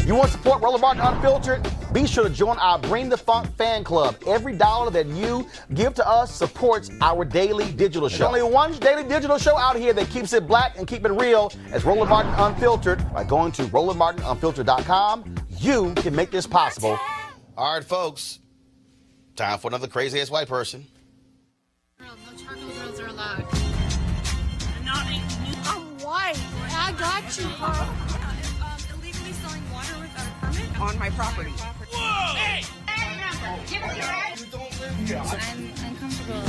You want to support Roland Unfiltered? Be sure to join our Bring the Funk fan club. Every dollar that you give to us supports our daily digital show. There's only one daily digital show out here that keeps it black and keep it real as Roland Martin Unfiltered. By going to RolandMartinUnfiltered.com, you can make this possible. All right, folks. Time for another crazy-ass white person. No charcoal grills are allowed. I'm white. I got you, huh? Illegally selling water without a permit On my property. Whoa! Hey! Give it your right. You don't live here. I'm uncomfortable.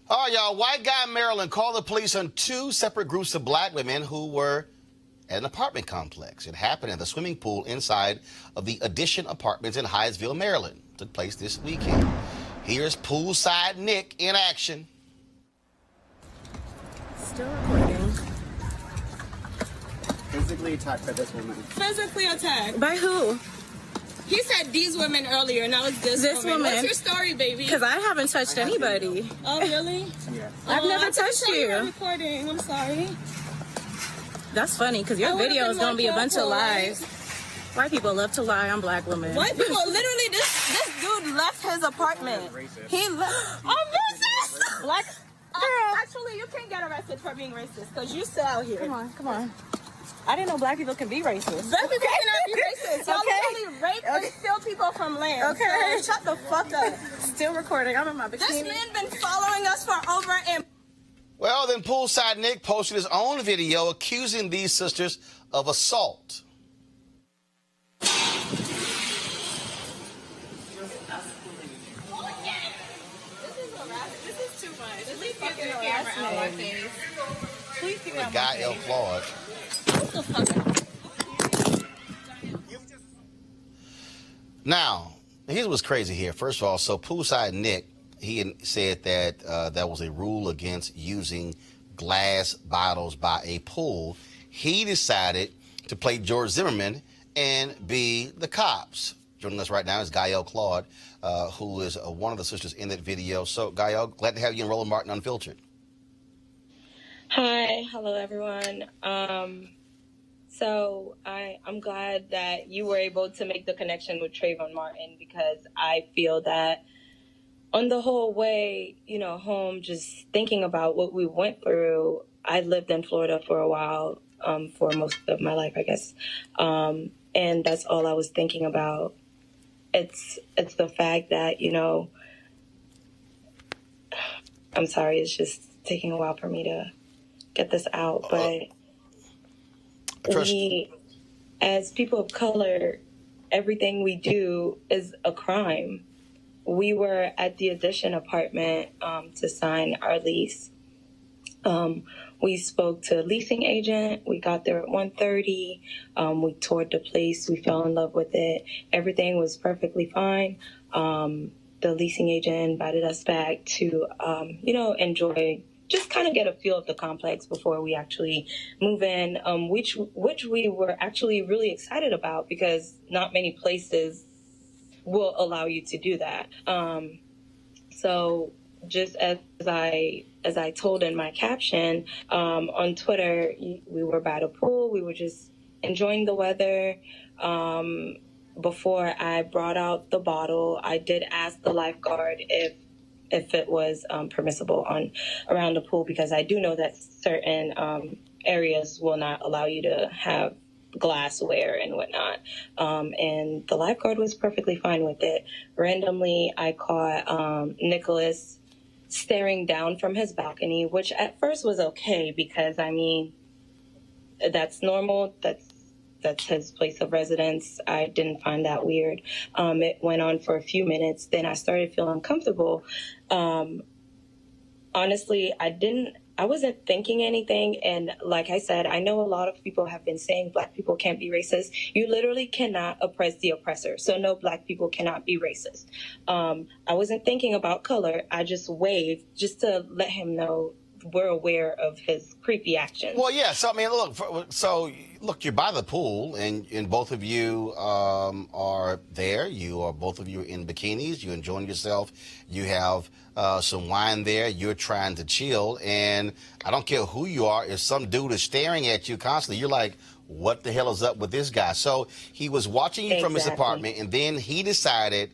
All right, y'all. White guy in Maryland called the police on two separate groups of black women who were at an apartment complex. It happened at the swimming pool inside of the Addition Apartments in Hyattsville, Maryland. It took place this weekend. Here's Poolside Nick in action. Still recording. Physically attacked by this woman. Physically attacked? By who? He said these women earlier, now it's this woman. What's your story, baby? Because I haven't touched anybody. Oh, really? Yes. I've never touched you. Recording. I'm sorry. That's funny, because your video is going to be a bunch of lies. White people love to lie on black women. White people, literally, this dude left his apartment. He left. I'm racist! Black. Actually, you can't get arrested for being racist, because you still out here. Come on, come on. I didn't know black people can be racist. Black people cannot be racist. Y'all literally rape and steal people from land. Okay. So shut the fuck up. Still recording. I'm in my bikini. This man been following us for over a... Well, then Poolside Nick posted his own video accusing these sisters of assault. Please give me The Gaël Claude. What the fuck? Now, here's what's crazy here. First of all, so Poolside Nick, he said that that was a rule against using glass bottles by a pool. He decided to play George Zimmerman and be the cops. Joining us right now is Gaël Claude, who is one of the sisters in that video. So, Gaël, glad to have you in Roland Martin Unfiltered. Hi, hello everyone. So I'm glad that you were able to make the connection with Trayvon Martin, because I feel that on the whole way, home, just thinking about what we went through. I lived in Florida for a while, for most of my life, I guess. And that's all I was thinking about. It's the fact that, I'm sorry, it's just taking a while for me to get this out, but we, as people of color, everything we do is a crime. We were at the Addition apartment to sign our lease. We spoke to a leasing agent. We got there at 1:30. We toured the place. We fell in love with it. Everything was perfectly fine. The leasing agent invited us back to, enjoy, just kind of get a feel of the complex before we actually move in, which we were actually really excited about because not many places will allow you to do that. So just as I told in my caption on Twitter, we were by the pool. We were just enjoying the weather. Before I brought out the bottle, I did ask the lifeguard if it was permissible around the pool, because I do know that certain areas will not allow you to have glassware and whatnot. And the lifeguard was perfectly fine with it. Randomly, I caught Nicholas staring down from his balcony, which at first was okay because, that's normal. That's his place of residence. I didn't find that weird. It went on for a few minutes. Then I started feeling uncomfortable. Honestly, I wasn't thinking anything. And like I said, I know a lot of people have been saying Black people can't be racist. You literally cannot oppress the oppressor. So no, Black people cannot be racist. I wasn't thinking about color. I just waved just to let him know we're aware of his creepy actions. Well, yeah. So, look, you're by the pool, and both of you are there. Both of you in bikinis. You're enjoying yourself. You have some wine there. You're trying to chill, and I don't care who you are. If some dude is staring at you constantly, you're like, what the hell is up with this guy? So he was watching you from his apartment, and then he decided,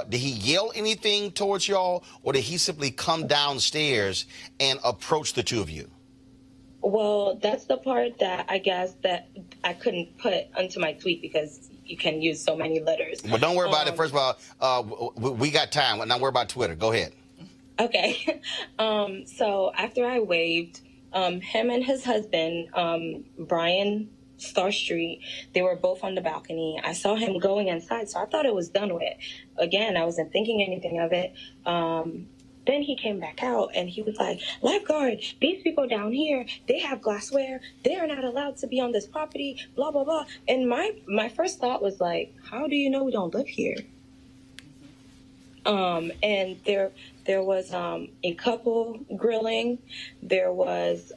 did he yell anything towards y'all, or did he simply come downstairs and approach the two of you? Well, that's the part that I guess that I couldn't put onto my tweet because you can use so many letters. Well, don't worry about it. First of all, we got time. Not worry about Twitter. Go ahead. Okay. So after I waved, him and his husband, Brian Starstreet, they were both on the balcony. I saw him going inside, so I thought it was done with. Again, I wasn't thinking anything of it. Then he came back out and he was like, lifeguard, these people down here, they have glassware. They are not allowed to be on this property, blah, blah, blah. And my first thought was like, how do you know we don't live here? And there was a couple grilling. There was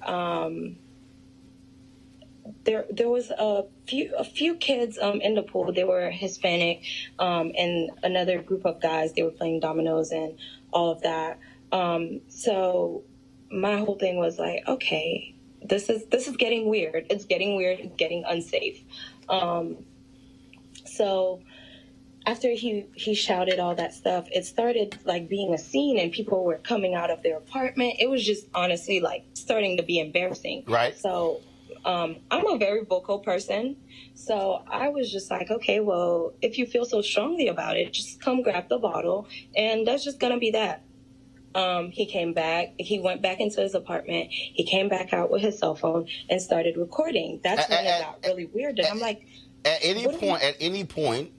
there was a few kids in the pool. They were Hispanic, and another group of guys. They were playing dominoes and all of that. So my whole thing was like, okay, this is getting weird. It's getting weird. It's getting unsafe. So after he shouted all that stuff, it started like being a scene, and people were coming out of their apartment. It was just honestly like starting to be embarrassing. Right. So I'm a very vocal person. So I was just like, okay, well, if you feel so strongly about it, just come grab the bottle, and that's just going to be that. He came back. He went back into his apartment. He came back out with his cell phone and started recording. That's when it got really weird. And I'm like, at any point,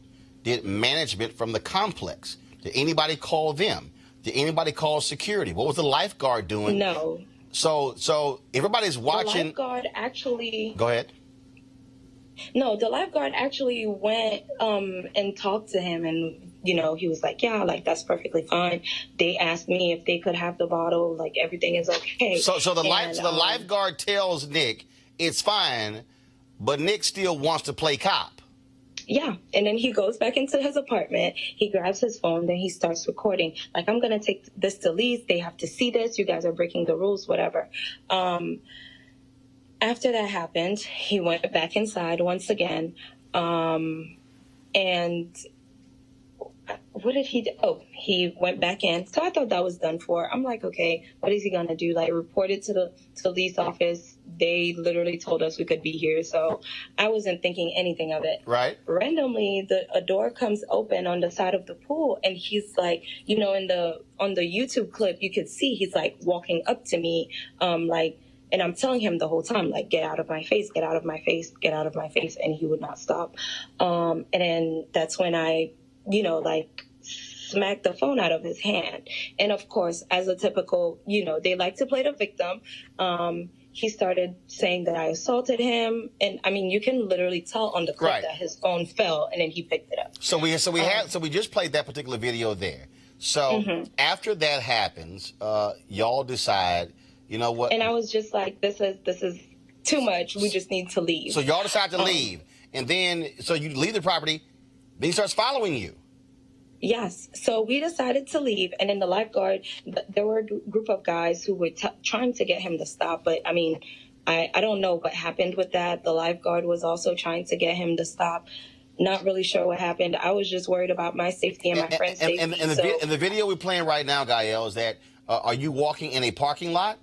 did management from the complex, did anybody call them? Did anybody call security? What was the lifeguard doing? No. So everybody's watching. The lifeguard actually. Go ahead. No, the lifeguard actually went and talked to him, and he was like, yeah, like that's perfectly fine. They asked me if they could have the bottle, like everything is okay. So the lifeguard tells Nick it's fine, but Nick still wants to play cop. Yeah, and then he goes back into his apartment. He grabs his phone, then he starts recording. Like, I'm going to take this to lease. They have to see this. You guys are breaking the rules, whatever. After that happened, he went back inside once again. And what did he do? Oh, he went back in. So I thought that was done for. I'm like, okay, what is he going to do? Like, report it to the police office. They literally told us we could be here. So I wasn't thinking anything of it. Right. Randomly, a door comes open on the side of the pool. And he's like, you know, on the YouTube clip, you could see he's like walking up to me, and I'm telling him the whole time, like, get out of my face, get out of my face, get out of my face. And he would not stop. And then that's when I, you know, like, smacked the phone out of his hand. And of course, as a typical, you know, they like to play the victim. He started saying that I assaulted him. And I mean, you can literally tell on the clip that his phone fell and then he picked it up. So we just played that particular video there. So after that happens, y'all decide, you know what? And I was just like, this is too much. We just need to leave. So y'all decide to leave. And then, so you leave the property, then he starts following you. Yes. So we decided to leave. And in the lifeguard, there were a group of guys who were trying to get him to stop. But I mean, I don't know what happened with that. The lifeguard was also trying to get him to stop. Not really sure what happened. I was just worried about my safety and my friend's safety. And the video we're playing right now, Gaël, is that, are you walking in a parking lot?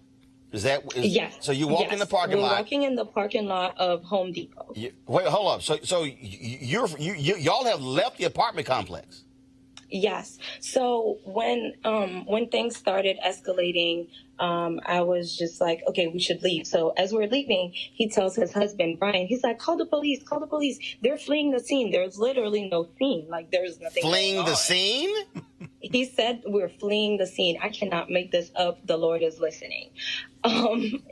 Yes. So you walk in the parking lot. We're walking in the parking lot of Home Depot. Wait, hold up. So y'all have left the apartment complex. Yes. So when things started escalating, I was just like, okay, we should leave. So as we're leaving, he tells his husband, Brian, he's like, call the police, call the police. They're fleeing the scene. There's literally no scene. Like, there's nothing fleeing going on. The scene? He said, we're fleeing the scene. I cannot make this up. The Lord is listening.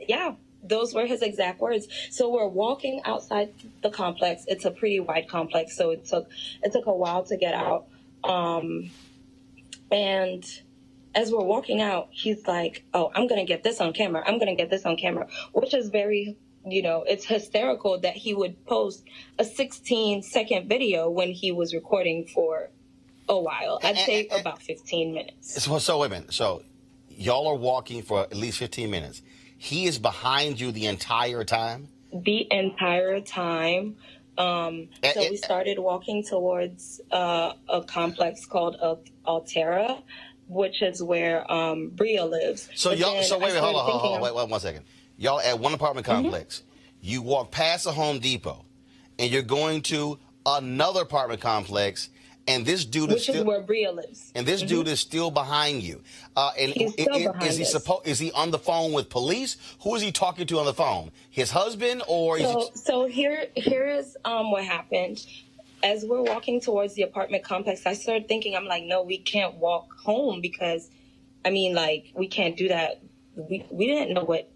Yeah, those were his exact words. So we're walking outside the complex. It's a pretty wide complex. So it took a while to get out. And as we're walking out, he's like, oh, I'm going to get this on camera. I'm going to get this on camera, which is very, you know, it's hysterical that he would post a 16-second video when he was recording for a while. I'd say about 15 minutes. So wait a minute. So y'all are walking for at least 15 minutes. He is behind you the entire time? The entire time. So we started walking towards a complex called Altera, which is where Bria lives. So but y'all. So wait, hold on. Wait 1 second. Y'all at one apartment complex. You walk past the Home Depot, and you're going to another apartment complex. And this dude is still where Bria lives. And this dude is still behind you. And he's still behind us. Is he on the phone with police? Who is he talking to on the phone? His husband or? So here is what happened. As we're walking towards the apartment complex, I started thinking, I'm like, no, we can't walk home because, I mean, like, we can't do that. We didn't know what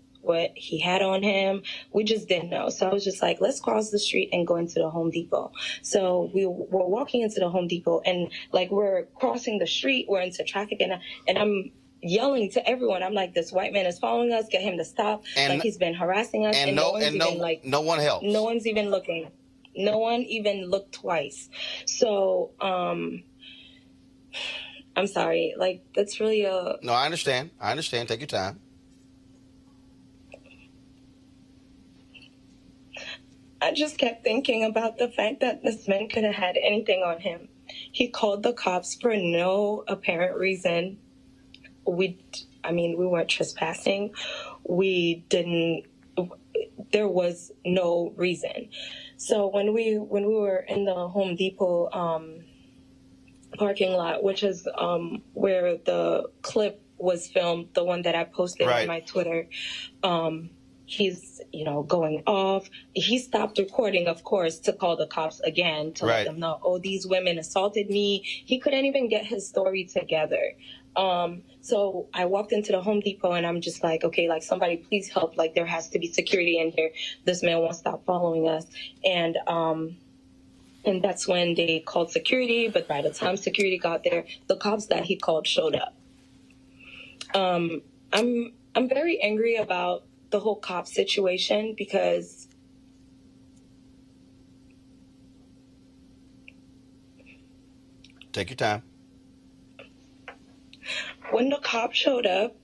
he had on him. We just didn't know. So I was just like, let's cross the street and go into the Home Depot. So we were walking into the Home Depot and like we're crossing the street, we're into traffic and I'm yelling to everyone. I'm like, this white man is following us, get him to stop. And, like he's been harassing us. And no one helps. No one's even looking. No one even looked twice. So, I'm sorry. Like, that's really No, I understand. Take your time. I just kept thinking about the fact that this man could have had anything on him. He called the cops for no apparent reason. We weren't trespassing. There was no reason. So when we were in the Home Depot parking lot, which is where the clip was filmed, the one that I posted on my Twitter, he's, going off. He stopped recording, of course, to call the cops again to let them know, oh, these women assaulted me. He couldn't even get his story together. So I walked into the Home Depot and I'm just like, okay, like somebody please help. Like there has to be security in here. This man won't stop following us. And that's when they called security. But by the time security got there, the cops that he called showed up. I'm very angry about the whole cop situation because take your time. When the cop showed up,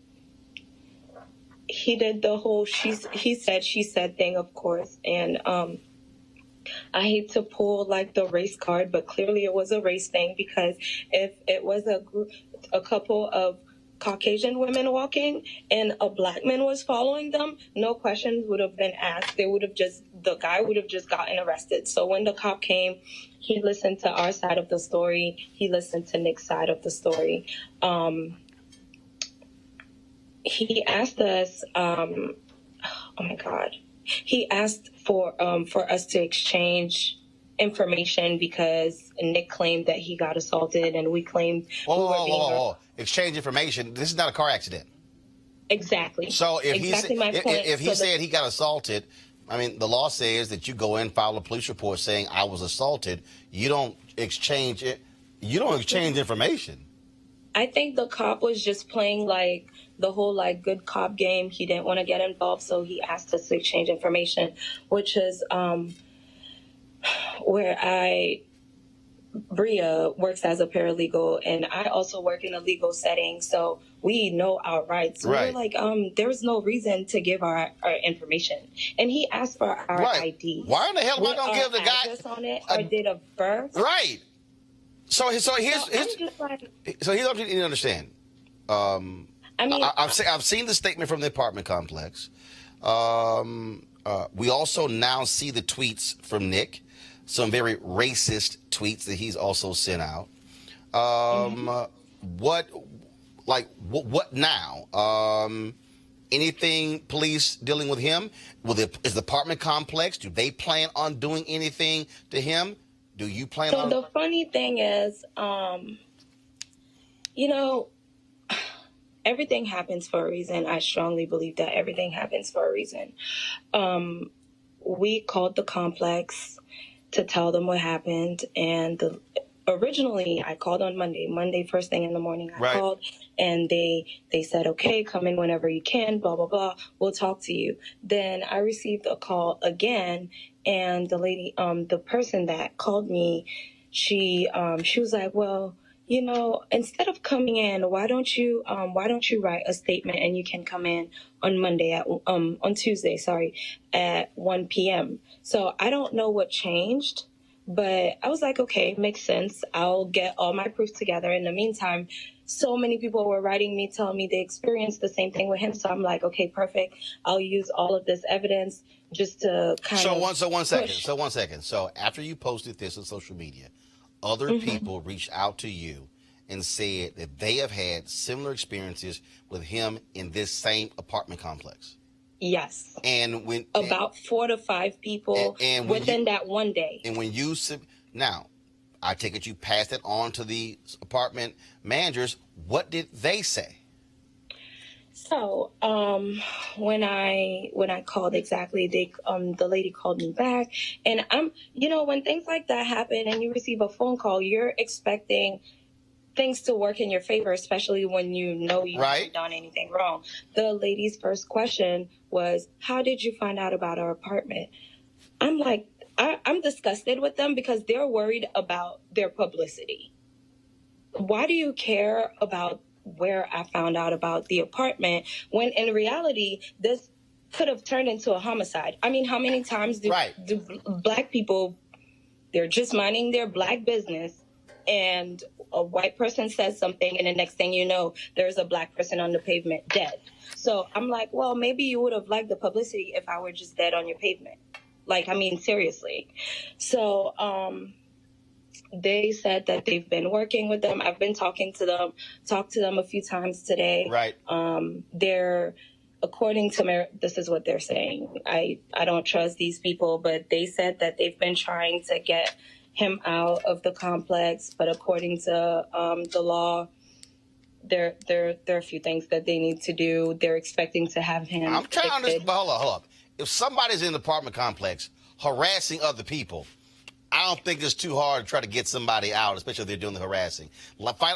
he did the whole he said, she said thing, of course. And I hate to pull like the race card, but clearly it was a race thing, because if it was a couple of Caucasian women walking and a black man was following them, no questions would have been asked. The guy would have just gotten arrested. So when the cop came, he listened to our side of the story. He listened to Nick's side of the story. He asked us, oh my God. He asked for us to exchange information because Nick claimed that he got assaulted and we claimed exchange information. This is not a car accident. Exactly. So if he he said he got assaulted, I mean, the law says that you go in, file a police report saying I was assaulted. You don't exchange it. You don't exchange information. I think the cop was just playing like the whole like good cop game. He didn't want to get involved, so he asked us to exchange information, which is where Bria works as a paralegal, and I also work in a legal setting, so we know our rights. So right. We're like, there's no reason to give our information. And he asked for our right. ID. Why in the hell am I going to give the guy address on it, our date of birth? Right. So here's what you need to understand. I mean, I've seen the statement from the apartment complex. We also now see the tweets from Nick, some very racist tweets that he's also sent out. What now? Anything police dealing with him? Is the apartment complex, do they plan on doing anything to him? Do you plan on? So the funny thing is, everything happens for a reason. I strongly believe that everything happens for a reason. We called the complex to tell them what happened, and originally I called on Monday first thing in the morning. I called, and they said, okay, come in whenever you can, blah blah blah, we'll talk to you. Then I received a call again, and the lady, the person that called me, she was like, well, instead of coming in, why don't you write a statement and you can come in on Tuesday, at 1 p.m. So I don't know what changed, but I was like, okay, makes sense. I'll get all my proof together. In the meantime, so many people were writing me, telling me they experienced the same thing with him. So I'm like, okay, perfect. I'll use all of this evidence just to one second. So after you posted this on social media, other people reached out to you and said that they have had similar experiences with him in this same apartment complex. Yes. And about 4 to 5 people within that one day. And when you now, I take it you passed it on to the apartment managers. What did they say? So, when I called, exactly, the lady called me back, and when things like that happen and you receive a phone call, you're expecting things to work in your favor, especially when you haven't done anything wrong. The lady's first question was, how did you find out about our apartment? I'm like, I'm disgusted with them because they're worried about their publicity. Why do you care about where I found out about the apartment when in reality this could have turned into a homicide? I mean, how many times do black people, they're just minding their black business and a white person says something and the next thing you know, there's a black person on the pavement dead. So I'm like, well, maybe you would have liked the publicity if I were just dead on your pavement. Like, I mean, seriously. So, they said that they've been working with them. I've been talked to them a few times today. Right. According to this is what they're saying. I don't trust these people, but they said that they've been trying to get him out of the complex. But according to the law, there are a few things that they need to do. They're expecting to have him. I'm trying to understand. Hold up. If somebody's in the apartment complex harassing other people, I don't think it's too hard to try to get somebody out, especially if they're doing the harassing.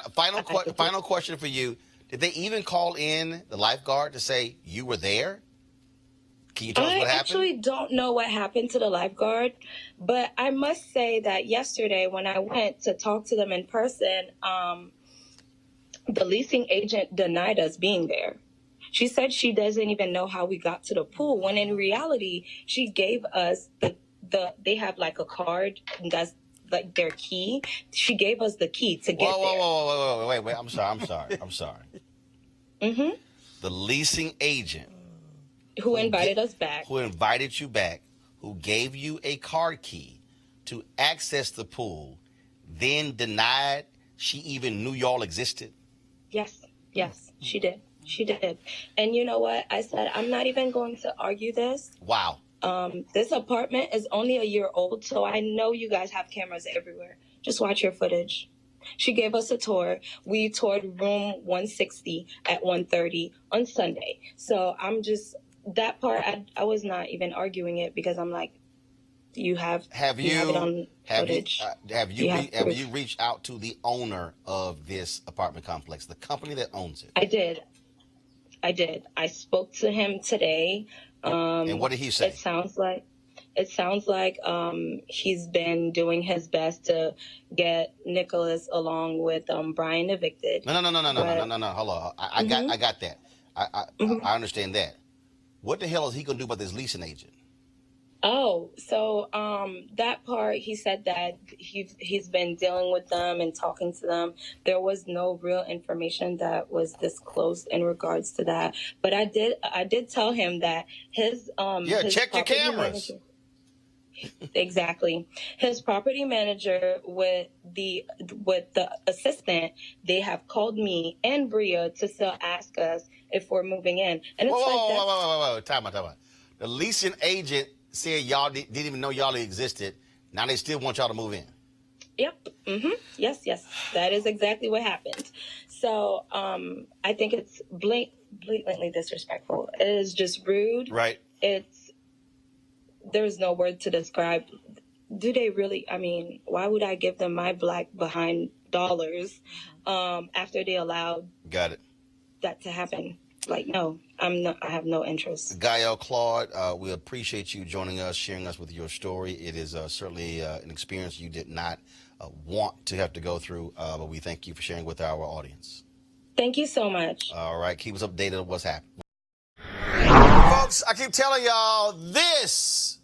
Final question for you. Did they even call in the lifeguard to say you were there? Can you tell us what happened? I actually don't know what happened to the lifeguard, but I must say that yesterday when I went to talk to them in person, the leasing agent denied us being there. She said she doesn't even know how we got to the pool, when in reality, she gave us they have like a card that's like their key. She gave us the key to get there. Whoa, wait. I'm sorry. Mm-hmm. The leasing agent Who invited us back. who invited you back, who gave you a card key to access the pool, then denied she even knew y'all existed? Yes, she did. She did. And you know what? I said, I'm not even going to argue this. Wow. This apartment is only a year old, so I know you guys have cameras everywhere. Just watch your footage. She gave us a tour. We toured room 160 at 1:30 on Sunday. So I'm just, that part, I was not even arguing it because I'm like, you have it on footage. Have you reached out to the owner of this apartment complex, the company that owns it? I did. I spoke to him today. And what did he say? It sounds like he's been doing his best to get Nicholas along with Brian evicted. No. Hold on. I got that. I understand that. What the hell is he gonna do about this leasing agent? Oh, so that part, he said that he's been dealing with them and talking to them. There was no real information that was disclosed in regards to that. But I did tell him that his his check your cameras. Exactly. His property manager with the assistant, they have called me and Bria to still ask us if we're moving in. And it's whoa, time out. The leasing agent said y'all didn't even know y'all existed. Now they still want y'all to move in. Yep. Mm-hmm. Yes. That is exactly what happened. So I think it's blatantly disrespectful. It is just rude. Right. There's no word to describe. Do they really? I mean, why would I give them my black behind dollars after they allowed that to happen? Like, no, I have no interest. Gaël Claude, we appreciate you joining us, sharing us with your story. It is certainly an experience you did not want to have to go through, but we thank you for sharing with our audience. Thank you so much. All right, keep us updated on what's happening. Folks, I keep telling y'all, this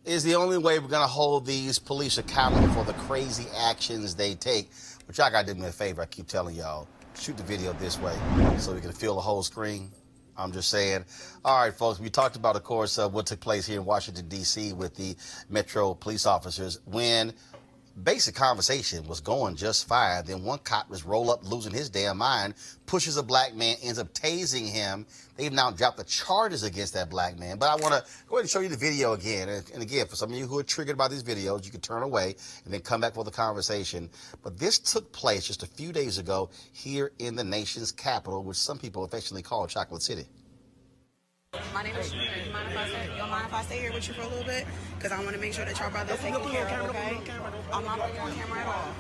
is the only way we're going to hold these police accountable for the crazy actions they take. But y'all got to do me a favor. I keep telling y'all, shoot the video this way so we can feel the whole screen. I'm just saying. All right, folks, we talked about, of course, what took place here in Washington, D.C. with the Metro police officers when basic conversation was going just fine. Then one cop just roll up, losing his damn mind, pushes a black man, ends up tasing him. They've now dropped the charges against that black man. But I want to go ahead and show you the video again. And again, for some of you who are triggered by these videos, you can turn away and then come back for the conversation. But this took place just a few days ago here in the nation's capital, which some people affectionately call Chocolate City. My name is Shamir. You mind if I stay here with you for a little bit? Because I want to make sure that y'all brothers taken care of, okay? I'm not putting you on camera at all.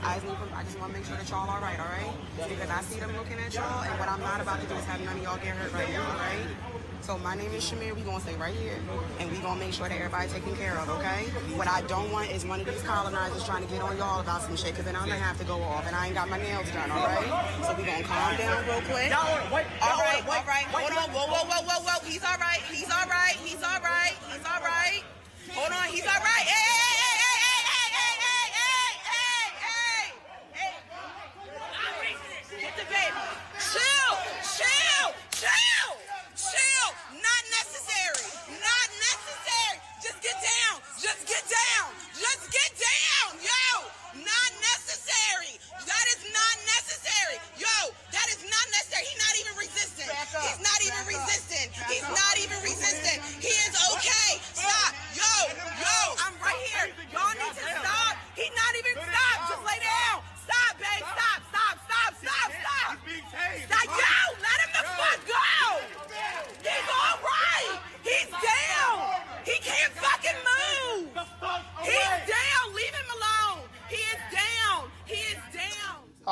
I just want to make sure that y'all all right? Because I see them looking at y'all, and what I'm not about to do is have none of y'all get hurt right now, all right? So my name is Shamir. We're going to stay right here, and we're going to make sure that everybody's taken care of, okay? What I don't want is one of these colonizers trying to get on y'all about some shit, because then I'm going to have to go off, and I ain't got my nails done, all right? So we're going to calm down real quick. All right. Hold on. Whoa. He's all right. Hold on. He's all right. Hey. Get the baby. Chill. Not necessary. Just get down. Yo, not necessary. That is not necessary. He's not even resistant. He is okay. Stop. Yo, I'm right here.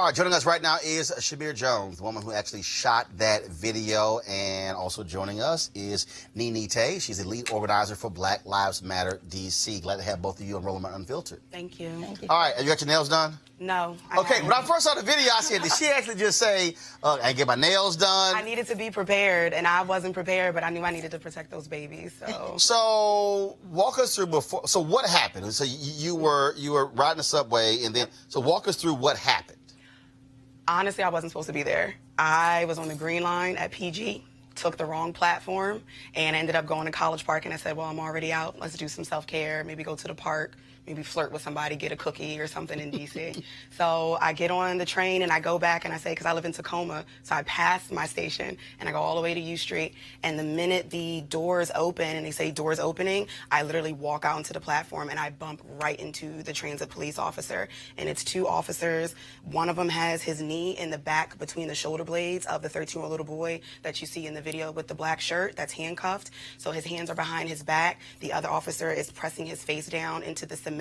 All right, joining us right now is Shamir Jones, the woman who actually shot that video, and also joining us is Nene Tay. She's the lead organizer for Black Lives Matter DC. Glad to have both of you on Roland Unfiltered. Thank you. All right, have you got your nails done? No. Okay, when I first saw the video, I said, did she actually just say, I get my nails done? I needed to be prepared, and I wasn't prepared, but I knew I needed to protect those babies. So walk us through before. So what happened? So you were riding the subway, and then so walk us through what happened. Honestly, I wasn't supposed to be there. I was on the green line at PG, took the wrong platform, and ended up going to College Park. And I said, well, I'm already out. Let's do some self-care. Maybe go to the park. Maybe flirt with somebody, get a cookie or something in D.C. So I get on the train and I go back and I say, because I live in Tacoma, so I pass my station and I go all the way to U Street. And the minute the doors open and they say doors opening, I literally walk out onto the platform and I bump right into the transit police officer. And it's two officers. One of them has his knee in the back between the shoulder blades of the 13-year-old little boy that you see in the video with the black shirt that's handcuffed. So his hands are behind his back. The other officer is pressing his face down into the cement,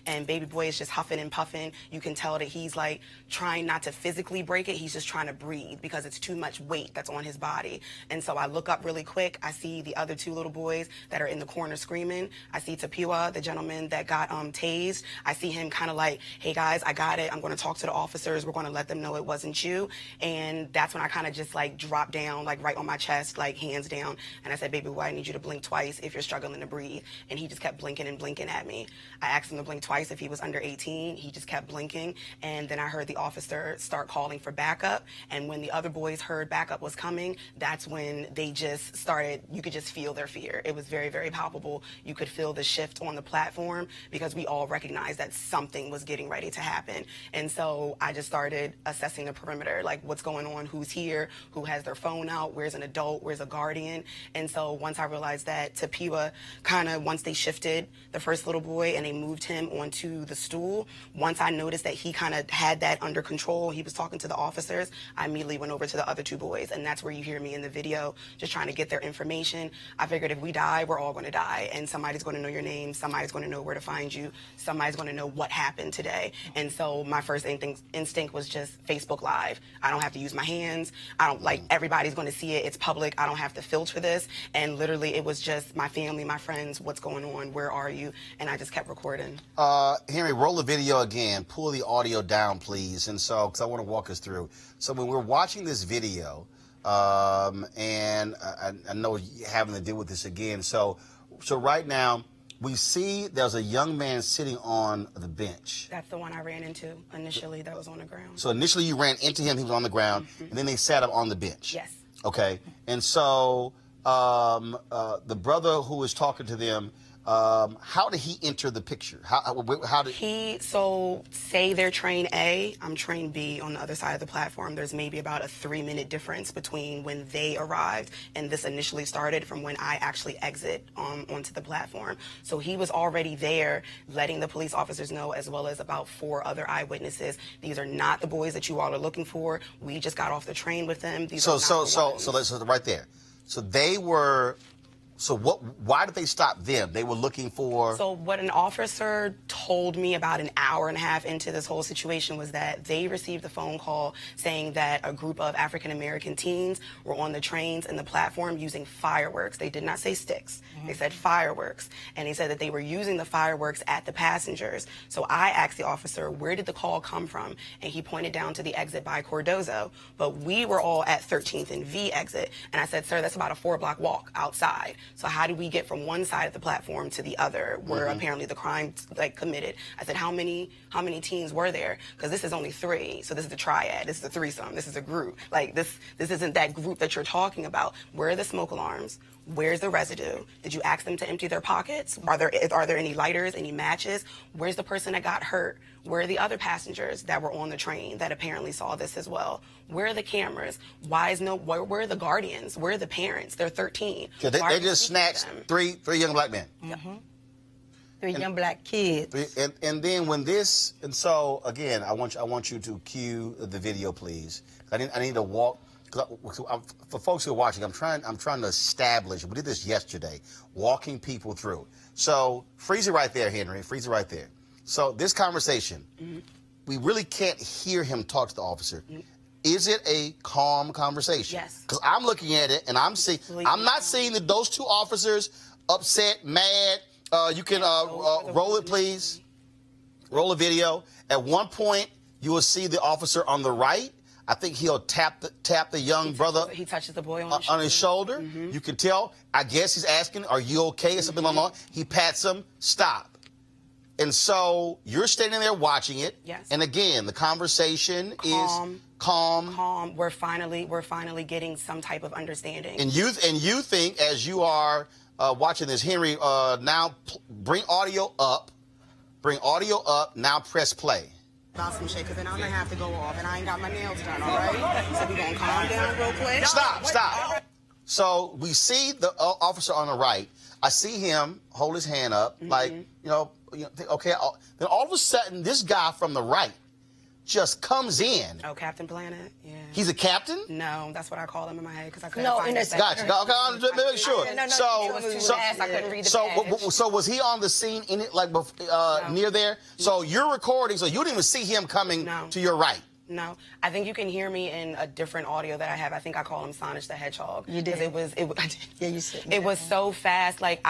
and baby boy is just huffing and puffing. You can tell that he's like trying not to physically break it. He's just trying to breathe because it's too much weight that's on his body. And so I look up really quick. I see the other two little boys that are in the corner screaming. I see Tapiwa, the gentleman that got tased. I see him kind of like, hey guys, I got it. I'm going to talk to the officers. We're going to let them know it wasn't you. And that's when I kind of just like dropped down, like right on my chest, like hands down. And I said, baby boy, I need you to blink twice if you're struggling to breathe. And he just kept blinking and blinking at me. I asked him to blink twice if he was under 18. He just kept blinking. And then I heard the officer start calling for backup. And when the other boys heard backup was coming, that's when they just started, you could just feel their fear. It was very, very palpable. You could feel the shift on the platform because we all recognized that something was getting ready to happen. And so I just started assessing the perimeter, like what's going on, who's here, who has their phone out, where's an adult, where's a guardian. And so once I realized that Tapiwa kind of, once they shifted the first little boy and they moved him onto the stool, once I noticed that he kind of had that under control, he was talking to the officers, I immediately went over to the other two boys. And that's where you hear me in the video, just trying to get their information. I figured if we die, we're all going to die. And somebody's going to know your name. Somebody's going to know where to find you. Somebody's going to know what happened today. And so my first instinct was just Facebook Live. I don't have to use my hands. I don't, like, everybody's going to see it. It's public. I don't have to filter this. And literally it was just my family, my friends, what's going on? Where are you? And I just kept recording. Henry, roll the video again. Pull the audio down, please. And so, because I want to walk us through. So when we're watching this video, and I know you're having to deal with this again. So right now, we see there's a young man sitting on the bench. That's the one I ran into initially that was on the ground. So initially you ran into him, he was on the ground, and then they sat him on the bench. Yes. Okay. And so the brother who was talking to them, how did he enter the picture? How did he? So say they're train A, I'm train B on the other side of the platform. There's maybe about a 3-minute difference between when they arrived and this initially started from when I actually exit onto the platform. So he was already there, letting the police officers know, as well as about 4 other eyewitnesses. These are not the boys that you all are looking for. We just got off the train with them. These are not so let's right there. So they were. So why did they stop them? They were looking for... So what an officer told me about an hour and a half into this whole situation was that they received a phone call saying that a group of African-American teens were on the trains and the platform using fireworks. They did not say sticks. They said fireworks. And they said that they were using the fireworks at the passengers. So I asked the officer, where did the call come from? And he pointed down to the exit by Cordozo. But we were all at 13th and V exit. And I said, sir, that's about a 4-block walk outside. So how do we get from one side of the platform to the other where apparently the crime committed? I said, how many teens were there? Because this is only 3. So this is the triad. This is a threesome. This is a group. Like this isn't that group that you're talking about. Where are the smoke alarms? Where's the residue? Did you ask them to empty their pockets? Are there any lighters, any matches? Where's the person that got hurt? Where are the other passengers that were on the train that apparently saw this as well? Where are the cameras? Where are the guardians? Where are the parents? They're 13. Yeah, they just snatched three young black men. 3 young black kids. And then when this, and so again, I want you to cue the video, please. I need to walk. For folks who are watching, I'm trying to establish. We did this yesterday, walking people through. So freeze it right there, Henry. Freeze it right there. So this conversation, we really can't hear him talk to the officer. Is it a calm conversation? Yes. Because I'm looking at it and I'm not seeing that those two officers upset, mad. You can roll it, please. Roll a video. At one point, you will see the officer on the right. I think he'll tap the young brother. He touches the boy on his shoulder. You can tell. I guess he's asking, "Are you okay?" or something along. He pats him. Stop. And so you're standing there watching it. Yes. And again, the conversation is calm. We're finally getting some type of understanding. And you think, as you are watching this, Henry, now bring audio up. Bring audio up. Now press play. About some shit, because then I'm going to have to go off, and I ain't got my nails done, all right? So we going to calm down real quick. Stop. So we see the officer on the right. I see him hold his hand up, like, okay. Then all of a sudden, this guy from the right just comes in. Oh, Captain Planet? Yeah. He's a captain? No, that's what I call him in my head, because I couldn't find it. Gotcha. Okay, make sure. It was too fast. I couldn't read the badge. So was he on the scene in it, like near there? So you're recording, so you didn't even see him coming to your right. No, I think you can hear me in a different audio that I have. I think I call him Sonic the Hedgehog. You did. Yeah, you said. It was so fast. Like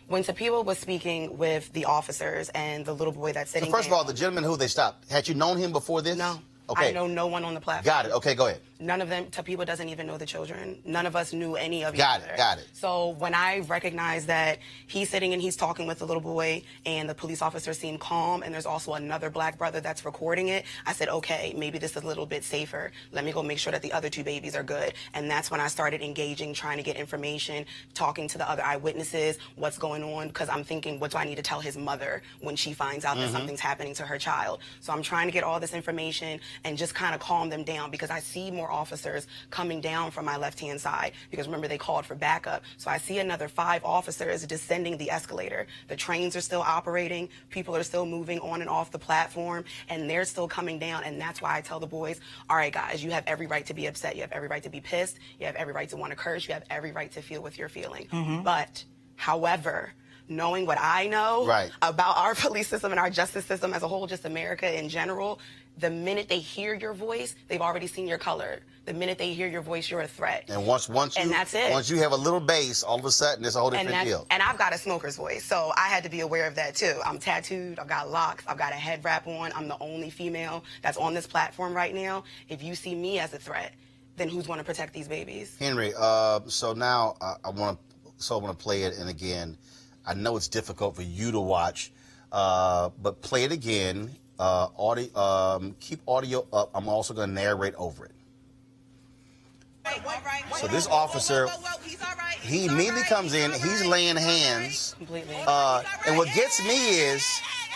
when Tapia was speaking with the officers and the little boy that's sitting. So first of all, the gentleman who they stopped, had you known him before this? No. Okay. I know no one on the platform. Got it. Okay, go ahead. None of them, Tapiwa doesn't even know the children. None of us knew any of each other. Got it. So when I recognized that he's sitting and he's talking with the little boy and the police officer seemed calm and there's also another black brother that's recording it, I said, okay, maybe this is a little bit safer. Let me go make sure that the other two babies are good. And that's when I started engaging, trying to get information, talking to the other eyewitnesses, what's going on, because I'm thinking, what do I need to tell his mother when she finds out that something's happening to her child? So I'm trying to get all this information and just kind of calm them down, because I see more officers coming down from my left-hand side, because remember, they called for backup. So I see another 5 officers descending the escalator. The trains are still operating. People are still moving on and off the platform, and they're still coming down. And that's why I tell the boys, all right, guys, you have every right to be upset. You have every right to be pissed. You have every right to want to curse. You have every right to feel what you're feeling. But, however, knowing what I know about our police system and our justice system as a whole, just America in general, the minute they hear your voice, they've already seen your color. The minute they hear your voice, you're a threat. And once that's it. Once you have a little bass, all of a sudden it's a whole different deal. And I've got a smoker's voice, so I had to be aware of that too. I'm tattooed, I've got locks, I've got a head wrap on. I'm the only female that's on this platform right now. If you see me as a threat, then who's going to protect these babies? Henry, so now I want to play it, and again, I know it's difficult for you to watch, but play it again. Keep audio up. I'm also going to narrate over it. So this officer, he immediately comes in. He's laying hands. Completely. And what gets me is...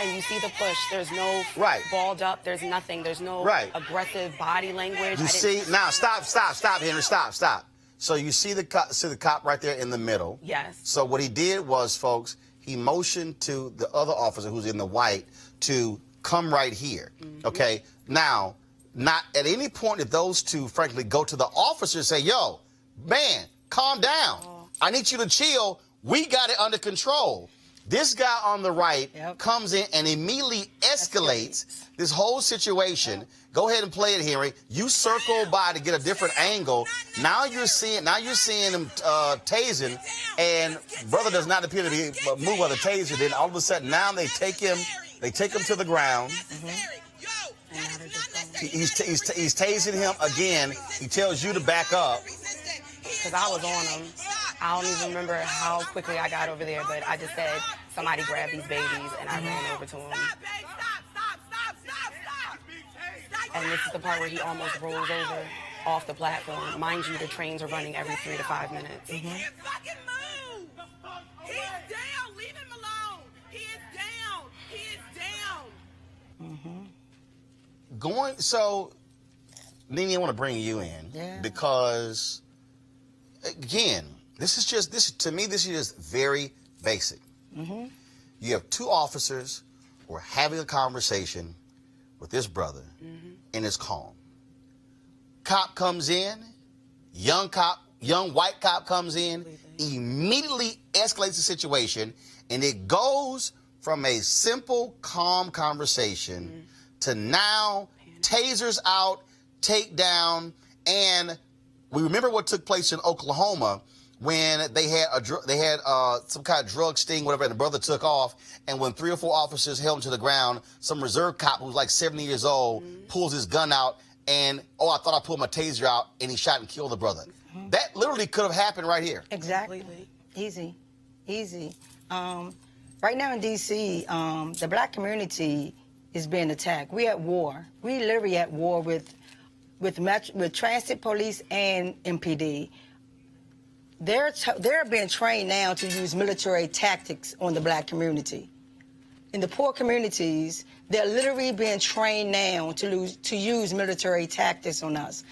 And you see the push. There's no balled up. There's nothing. There's no aggressive body language. You see... Now, stop, Henry. Stop. So you see the cop right there in the middle. Yes. So what he did was, folks, he motioned to the other officer who's in the white to come right here. Okay? Now, not at any point did those two, frankly, go to the officer and say, yo, man, calm down. I need you to chill. We got it under control. This guy on the right comes in and immediately escalates this whole situation. Go ahead and play it, Henry. You circle by to get a different angle. Now you're seeing him tasing, and brother does not appear to be moved by the taser. Then all of a sudden, now they take him to the ground. He's tasing him again. He tells you to back up. Because I was on him. I don't even remember how quickly I got over there, but I just said, somebody grab these babies, and I ran over to him. And this is the part where he almost rolls over off the platform. Mind you, the trains are running every 3 to 5 minutes. He can't fucking move. He's down. Leave him alone. He is down. He is down. So, Nene, I want to bring you in because, again, this is just very basic. You have 2 officers who are having a conversation with this brother, and it's calm. Cop comes in, young white cop comes in, immediately escalates the situation, and it goes from a simple, calm conversation to now tasers out, takedown, and we remember what took place in Oklahoma when they had some kind of drug sting, whatever, and the brother took off, and when 3 or 4 officers held him to the ground, some reserve cop who was like 70 years old pulls his gun out, and, oh, I thought I pulled my taser out, and he shot and killed the brother. That literally could have happened right here. Exactly. Easy. Right now in D.C., the black community is being attacked. We at war. We literally at war with transit police and MPD. They're being trained now to use military tactics on the black community. In the poor communities, they're literally being trained now to use military tactics on us.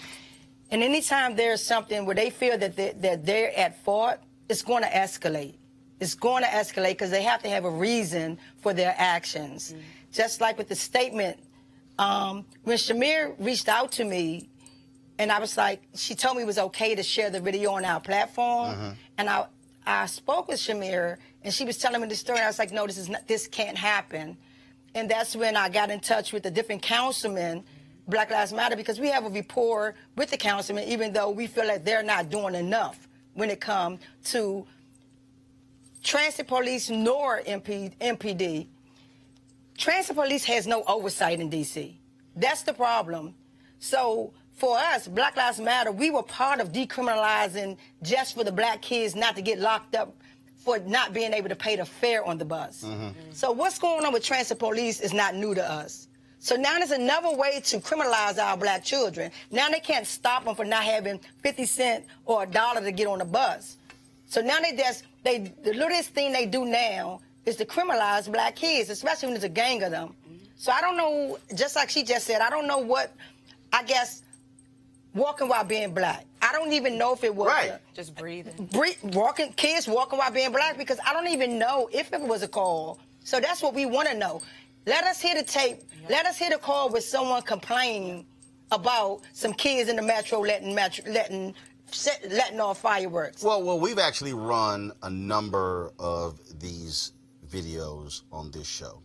And anytime there's something where they feel that they're at fault, it's going to escalate. It's going to escalate because they have to have a reason for their actions. Just like with the statement, when Shamir reached out to me, and I was like, she told me it was okay to share the video on our platform. And I spoke with Shamir, and she was telling me the story. I was like, no, this can't happen. And that's when I got in touch with the different councilmen, Black Lives Matter, because we have a rapport with the councilmen, even though we feel like they're not doing enough when it comes to transit police nor MPD. Transit police has no oversight in D.C. That's the problem. So for us, Black Lives Matter, we were part of decriminalizing just for the black kids not to get locked up for not being able to pay the fare on the bus. So what's going on with transit police is not new to us. So now there's another way to criminalize our black children. Now they can't stop them for not having 50 cents or $1 to get on the bus. So now the littlest thing they do now is to criminalize black kids, especially when there's a gang of them. So I don't know, just like she just said, I don't know what, I guess, walking while being black. I don't even know if it was just breathing. Kids walking while being black, because I don't even know if it was a call. So that's what we want to know. Let us hear the tape. Let us hear the call with someone complaining about some kids in the metro letting off fireworks. Well, we've actually run a number of these videos on this show,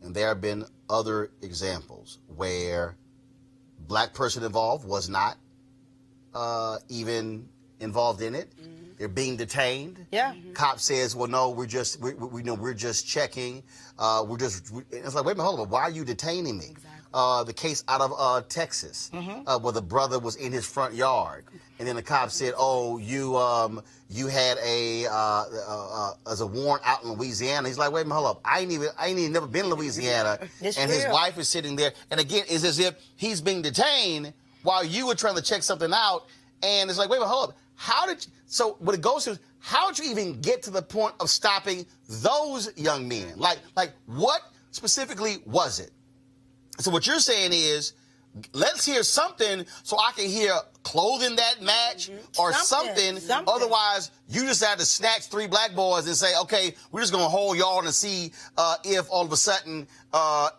and there have been other examples where black person involved was not even involved in it. They're being detained. Cop says, "Well, no, we're just checking. It's like, wait a minute, hold on. Why are you detaining me?" The case out of Texas, where the brother was in his front yard, and then the cop said, "Oh, you had as a warrant out in Louisiana." He's like, "Wait a minute, hold up. I ain't even never been in Louisiana." And his wife is sitting there, and again, it's as if he's being detained while you were trying to check something out. And it's like, wait a minute, hold up. So what it goes to is, how did you even get to the point of stopping those young men? Like what specifically was it? So what you're saying is, let's hear something so I can hear clothing that match or something. Otherwise, you just had to snatch 3 black boys and say, okay, we're just going to hold y'all and see if all of a sudden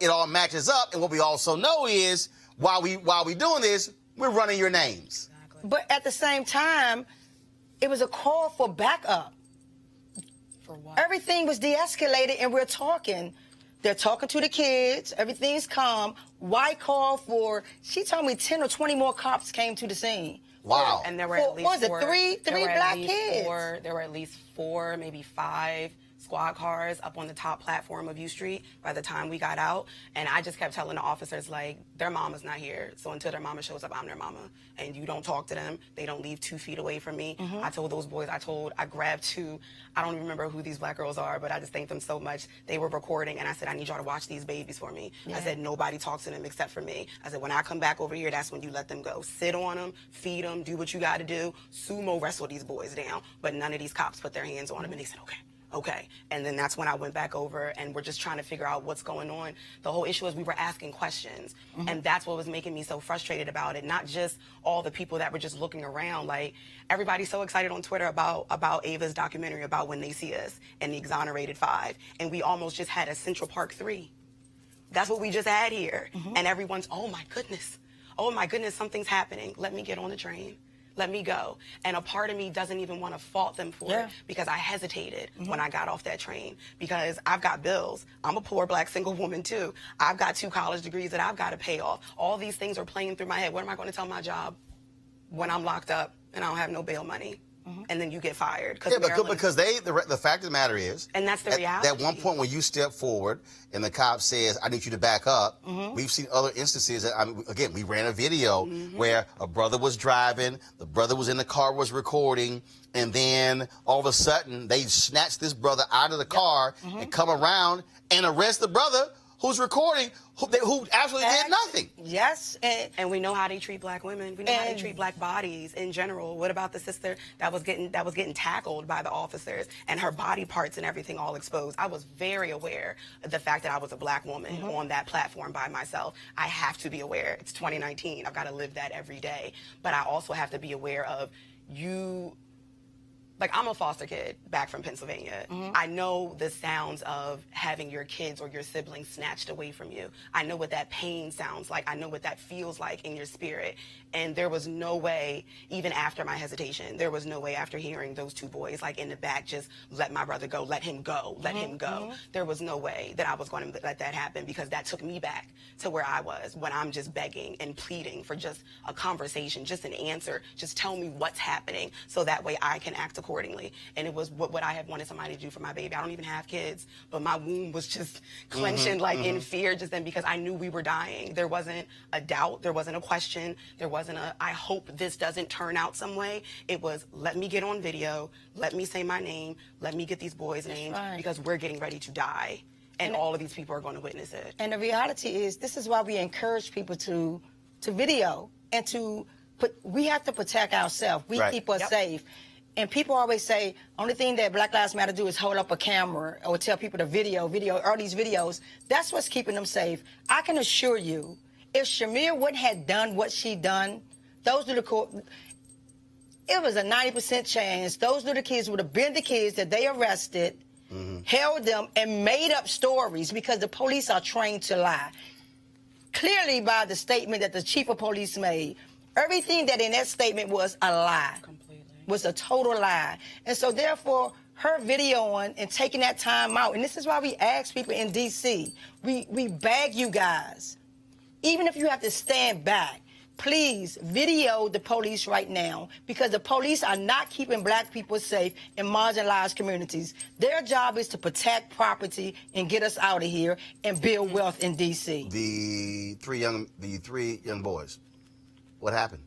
it all matches up. And what we also know is, while we doing this, we're running your names. But at the same time, it was a call for backup. For what? Everything was de-escalated, and we're talking. They're talking to the kids. Everything's calm. Why call for? She told me 10 or 20 more cops came to the scene. Wow. And there were at least three black kids? There were at least 4, maybe 5 squad cars up on the top platform of U Street by the time we got out. And I just kept telling the officers, like, their mama's not here. So until their mama shows up, I'm their mama. And you don't talk to them. They don't leave 2 feet away from me. I told those boys, I grabbed 2. I don't even remember who these black girls are, but I just thank them so much. They were recording, and I said, I need y'all to watch these babies for me. I said, nobody talks to them except for me. I said, when I come back over here, that's when you let them go. Sit on them, feed them, do what you got to do. Sumo wrestle these boys down. But none of these cops put their hands on them, and they said, okay. And then that's when I went back over, and we're just trying to figure out what's going on. The whole issue is we were asking questions, and that's what was making me so frustrated about it. Not just all the people that were just looking around. Like, everybody's so excited on Twitter about Ava's documentary about When They See Us and the Exonerated 5, and we almost just had a Central Park 3. That's what we just had here. And everyone's, oh my goodness, something's happening. Let me get on the train. Let me go. And a part of me doesn't even want to fault them for it because I hesitated when I got off that train because I've got bills. I'm a poor black single woman too. I've got 2 college degrees that I've got to pay off. All these things are playing through my head. What am I going to tell my job when I'm locked up and I don't have no bail money? And then you get fired. Yeah, because the fact of the matter is, and that's the reality. At one point when you step forward and the cop says, I need you to back up, we've seen other instances. Again, we ran a video where a brother was driving, the brother was in the car, was recording, and then all of a sudden they snatch this brother out of the car and come around and arrest the brother who's recording, who absolutely did nothing. Yes. And we know how they treat black women. We know how they treat black bodies in general. What about the sister that was getting tackled by the officers and her body parts and everything all exposed? I was very aware of the fact that I was a black woman on that platform by myself. I have to be aware. It's 2019. I've got to live that every day. But I also have to be aware of you. Like, I'm a foster kid back from Pennsylvania. I know the sounds of having your kids or your siblings snatched away from you. I know what that pain sounds like. I know what that feels like in your spirit. And there was no way, even after my hesitation, there was no way after hearing those 2 boys, like, in the back, just let my brother go, let him go, let him go. There was no way that I was going to let that happen because that took me back to where I was when I'm just begging and pleading for just a conversation, just an answer. Just tell me what's happening so that way I can act accordingly. And it was what I had wanted somebody to do for my baby. I don't even have kids, but my womb was just clenching in fear just then because I knew we were dying. There wasn't a doubt. There wasn't a question. There wasn't a, I hope this doesn't turn out some way. It was, let me get on video. Let me say my name. Let me get these boys' names because we're getting ready to die. And all of these people are going to witness it. And the reality is, this is why we encourage people to video and we have to protect ourselves. We keep us safe. And people always say, only thing that Black Lives Matter do is hold up a camera or tell people to video, all these videos. That's what's keeping them safe. I can assure you, if Shamir wouldn't have done what she done, it was a 90% chance those little kids would have been the kids that they arrested, held them, and made up stories because the police are trained to lie. Clearly by the statement that the chief of police made, everything that in that statement was a lie. Was a total lie. And so therefore, her videoing and taking that time out, and this is why we ask people in D.C., we beg you guys, even if you have to stand back, please video the police right now because the police are not keeping black people safe in marginalized communities. Their job is to protect property and get us out of here and build wealth in D.C. The three young boys, what happened?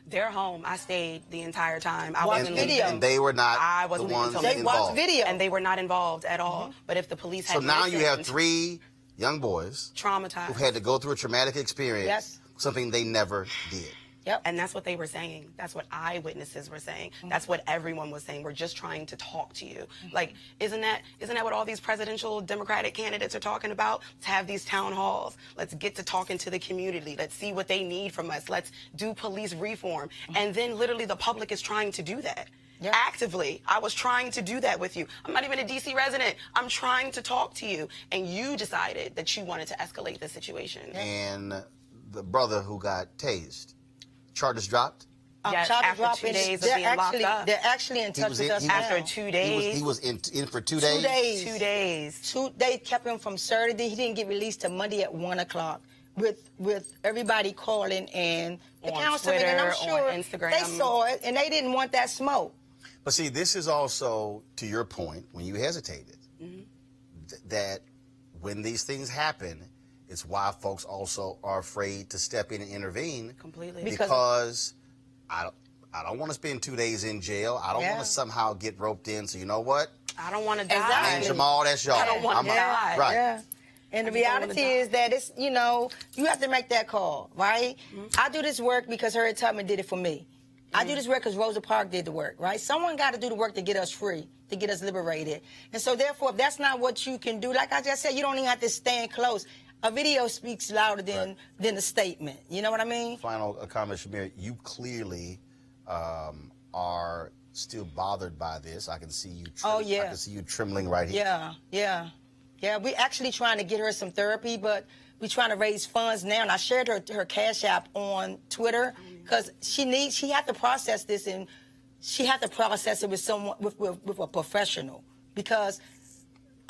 They're home. I stayed the entire time. I wasn't video. And they were not I wasn't the ones they involved. watched video. And they were not involved at all. But if the police had So now listened, you have 3 young boys traumatized who had to go through a traumatic experience, something they never did. Yep. And that's what they were saying. That's what eyewitnesses were saying. That's what everyone was saying. We're just trying to talk to you. Like, isn't that what all these presidential Democratic candidates are talking about? To have these town halls. Let's get to talking to the community. Let's see what they need from us. Let's do police reform. And then literally the public is trying to do that. Actively. I was trying to do that with you. I'm not even a D.C. resident. I'm trying to talk to you. And you decided that you wanted to escalate the situation. And the brother who got tased, charges dropped? Yes, after 2 days of being locked up. They're actually in touch with us now. After 2 days. He was in for 2 days? 2 days. They kept him from Saturday. He didn't get released till Monday at 1 o'clock. With everybody calling and the councilman, and I'm sure on Instagram. They saw it and they didn't want that smoke. But see, this is also, to your point, when you hesitated, that when these things happen, it's why folks also are afraid to step in and intervene. Completely. Because I don't want to spend 2 days in jail. I don't want to somehow get roped in. So you know what? I don't want to die. Exactly. And Jamal, that's y'all. I don't want to die. Right. Yeah. And the reality is that it's, you have to make that call, right? I do this work because Harriet Tubman did it for me. I do this work because Rosa Parks did the work, right? Someone got to do the work to get us free, to get us liberated. And so therefore, if that's not what you can do, like I just said, you don't even have to stand close. A video speaks louder than a statement. You know what I mean? Final comment, Shamir. You clearly are still bothered by this. I can see you. I can see you trembling right here. Yeah. We're actually trying to get her some therapy, but We're trying to raise funds now, and I shared her Cash App on Twitter because she had to process this, and she had to process it with someone, with a professional. Because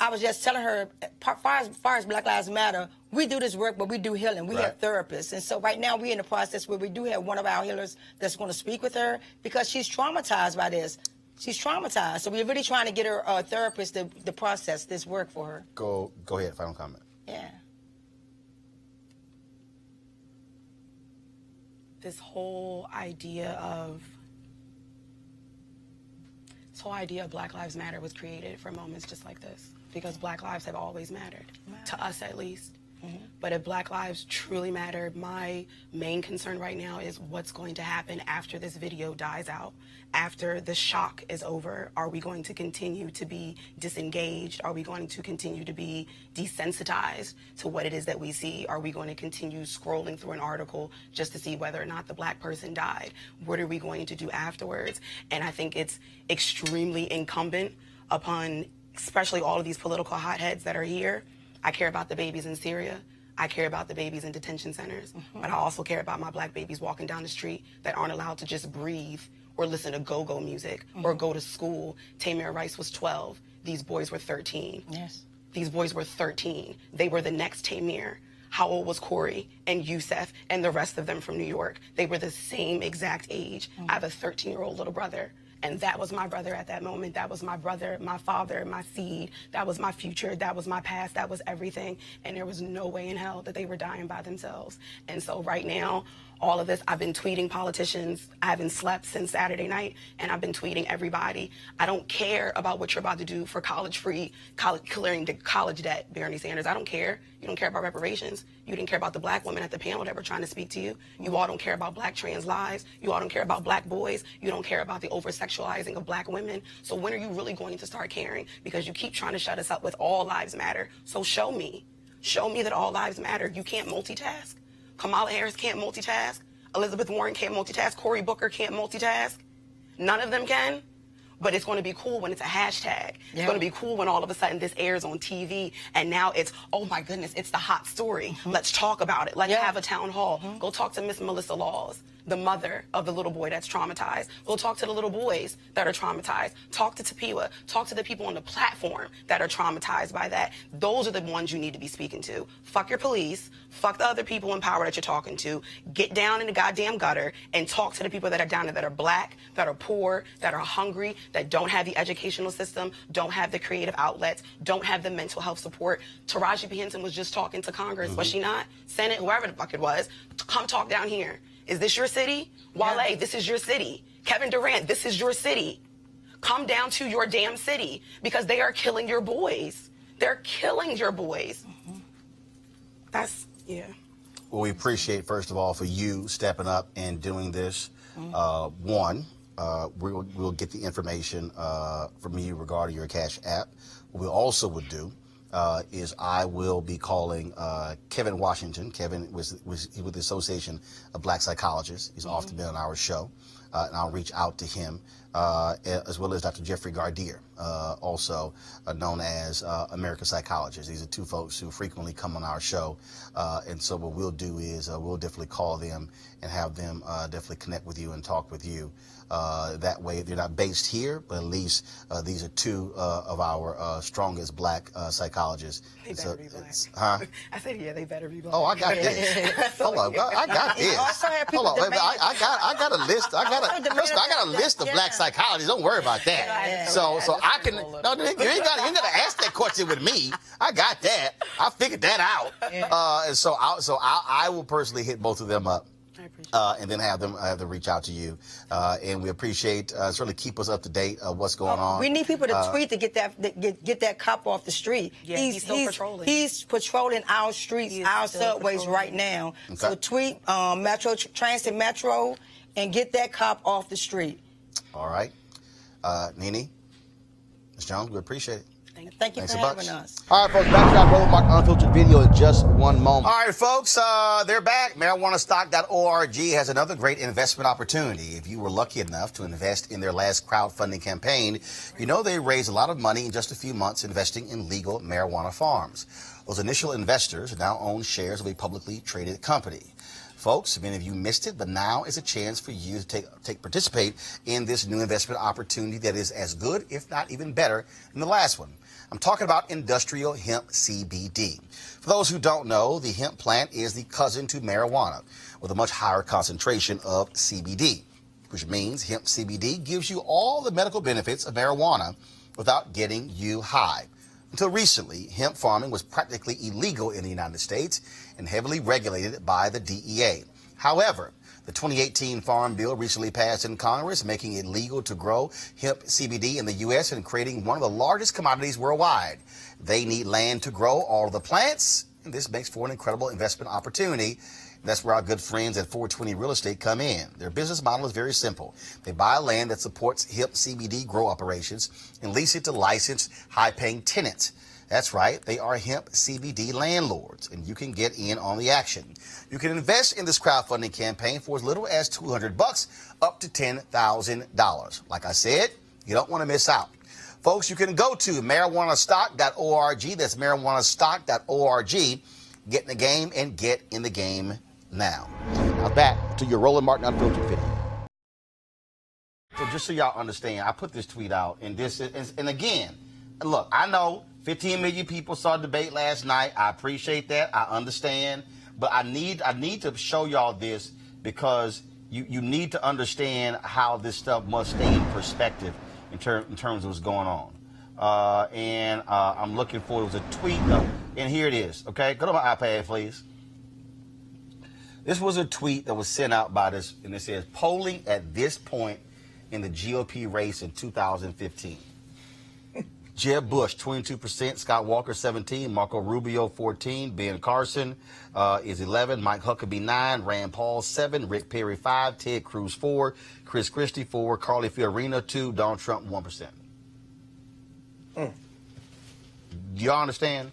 I was just telling her, as far as Black Lives Matter, we do this work, but we do healing. We have therapists, and so right now we're in the process where we do have one of our healers that's going to speak with her because she's traumatized by this. She's traumatized, so we're really trying to get her a therapist to process this work for her. Go ahead, final comment. Yeah. This whole idea of Black Lives Matter was created for moments just like this, because Black lives have always mattered, to us at least. But if Black lives truly matter, my main concern right now is what's going to happen after this video dies out, after the shock is over. Are we going to continue to be disengaged? Are we going to continue to be desensitized to what it is that we see? Are we going to continue scrolling through an article just to see whether or not the Black person died? What are we going to do afterwards? And I think it's extremely incumbent upon, especially all of these political hotheads that are here. I care about the babies in Syria. I care about the babies in detention centers. But I also care about my Black babies walking down the street that aren't allowed to just breathe or listen to go-go music or go to school. Tamir Rice was 12. These boys were 13. Yes. These boys were 13. They were the next Tamir. How old was Corey and Youssef and the rest of them from New York? They were the same exact age. I have a 13-year-old little brother. And that was my brother at that moment. That was my brother, my father, my seed. That was my future. That was my past. That was everything. And there was no way in hell that they were dying by themselves. And so right now, all of this, I've been tweeting politicians. I haven't slept since Saturday night, and I've been tweeting everybody. I don't care about what you're about to do for clearing the college debt, Bernie Sanders. I don't care. You don't care about reparations. You didn't care about the Black women at the panel that were trying to speak to you. You all don't care about Black trans lives. You all don't care about Black boys. You don't care about the over-sexualizing of Black women. So when are you really going to start caring? Because you keep trying to shut us up with all lives matter. So show me. Show me that all lives matter. You can't multitask. Kamala Harris can't multitask. Elizabeth Warren can't multitask. Cory Booker can't multitask. None of them can. But it's going to be cool when it's a hashtag. It's going to be cool when all of a sudden this airs on TV and now it's, oh my goodness, it's the hot story. Let's talk about it. Let's have a town hall. Go talk to Miss Melissa Laws, the mother of the little boy that's traumatized. Go talk to the little boys that are traumatized. Talk to Tapiwa. Talk to the people on the platform that are traumatized by that. Those are the ones you need to be speaking to. Fuck your police. Fuck the other people in power that you're talking to. Get down in the goddamn gutter and talk to the people that are down there that are Black, that are poor, that are hungry, that don't have the educational system, don't have the creative outlets, don't have the mental health support. Taraji P. Henson was just talking to Congress, was she not? Senate, whoever the fuck it was. Come talk down here. Is this your city? Wale, this is your city. Kevin Durant, this is your city. Come down to your damn city because they are killing your boys. They're killing your boys. That's, yeah. Well, we appreciate, first of all, for you stepping up and doing this. One, we'll get the information from you regarding your Cash App. What we also would do is I will be calling Kevin Washington. Kevin was with the Association of Black Psychologists. He's often been on our show. And I'll reach out to him, as well as Dr. Jeffrey Gardier, also known as American Psychologist. These are two folks who frequently come on our show. And so what we'll do is we'll definitely call them and have them definitely connect with you and talk with you. That way, they're not based here, but at least these are two of our strongest Black psychologists. They better be Black. Huh? I said, yeah, they better be Black. Oh, I got this. Hold on, I got this. Hold on, I got a list. I got a list of Black psychologists. Don't worry about that. So I can. No, you ain't got to ask that question with me. I got that. I figured that out. And so I will personally hit both of them up. And then have them reach out to you, and we appreciate certainly keep us up to date of what's going on. We need people to tweet to get that cop off the street. Yeah, he's still patrolling. He's patrolling our streets, our subways right now. Okay. So tweet Metro Transit Metro and get that cop off the street. All right, Nene, Ms. Jones, we appreciate it. Thank you Thanks for a bunch. having us. All right, folks, back to our Roland Martin Unfiltered video in just one moment. All right, folks, they're back. MarijuanaStock.org has another great investment opportunity. If you were lucky enough to invest in their last crowdfunding campaign, you know they raised a lot of money in just a few months investing in legal marijuana farms. Those initial investors now own shares of a publicly traded company. Folks, many of you missed it, but now is a chance for you to participate in this new investment opportunity that is as good, if not even better, than the last one. I'm talking about industrial hemp CBD. For those who don't know, the hemp plant is the cousin to marijuana with a much higher concentration of CBD, which means hemp CBD gives you all the medical benefits of marijuana without getting you high. Until recently, hemp farming was practically illegal in the United States and heavily regulated by the DEA. However, the 2018 Farm Bill recently passed in Congress, making it legal to grow hemp CBD in the U.S. and creating one of the largest commodities worldwide. They need land to grow all of the plants, and this makes for an incredible investment opportunity. That's where our good friends at 420 Real Estate come in. Their business model is very simple. They buy land that supports hemp CBD grow operations and lease it to licensed, high-paying tenants. That's right, they are hemp CBD landlords, and you can get in on the action. You can invest in this crowdfunding campaign for as little as $200 up to $10,000. Like I said, you don't want to miss out. Folks, you can go to marijuanastock.org. That's marijuanastock.org. Get in the game and get in the game now. Now back to your Roland Martin Unfiltered video. So just so y'all understand, I put this tweet out, and this is, and again, look, I know 15 million people saw the debate last night. I appreciate that. I understand. But I need to show y'all this because you need to understand how this stuff must stay in perspective in terms of what's going on. I'm looking for, it was a tweet though. And here it is. Okay, go to my iPad, please. This was a tweet that was sent out by this, and it says, polling at this point in the GOP race in 2015. Jeb Bush, 22%, Scott Walker, 17%, Marco Rubio, 14%, Ben Carson is 11%, Mike Huckabee, 9%, Rand Paul, 7%, Rick Perry, 5%, Ted Cruz, 4%, Chris Christie, 4%, Carly Fiorina, 2%, Donald Trump, 1%. Do y'all understand?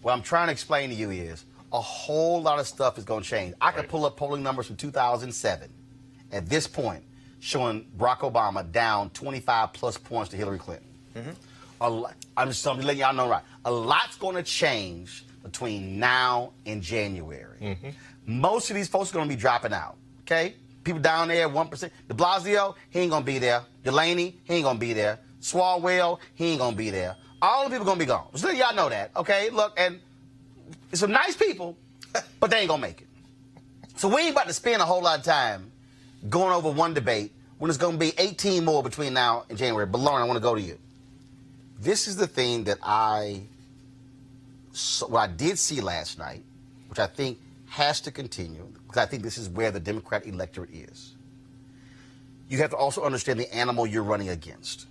What I'm trying to explain to you is a whole lot of stuff is going to change. I could pull up polling numbers from 2007 at this point showing Barack Obama down 25 plus points to Hillary Clinton. I'm just letting y'all know, right? A lot's going to change between now and January. Most of these folks are going to be dropping out, okay? People down there, 1%. De Blasio, he ain't going to be there. Delaney, he ain't going to be there. Swalwell, he ain't going to be there. All the people going to be gone. Just letting y'all know that, okay? Look, and some nice people, but they ain't going to make it. So we ain't about to spend a whole lot of time going over one debate when there's going to be 18 more between now and January. But Lauren, I want to go to you. This is the thing that what I did see last night, which I think has to continue, because I think this is where the Democrat electorate is. You have to also understand the animal you're running against.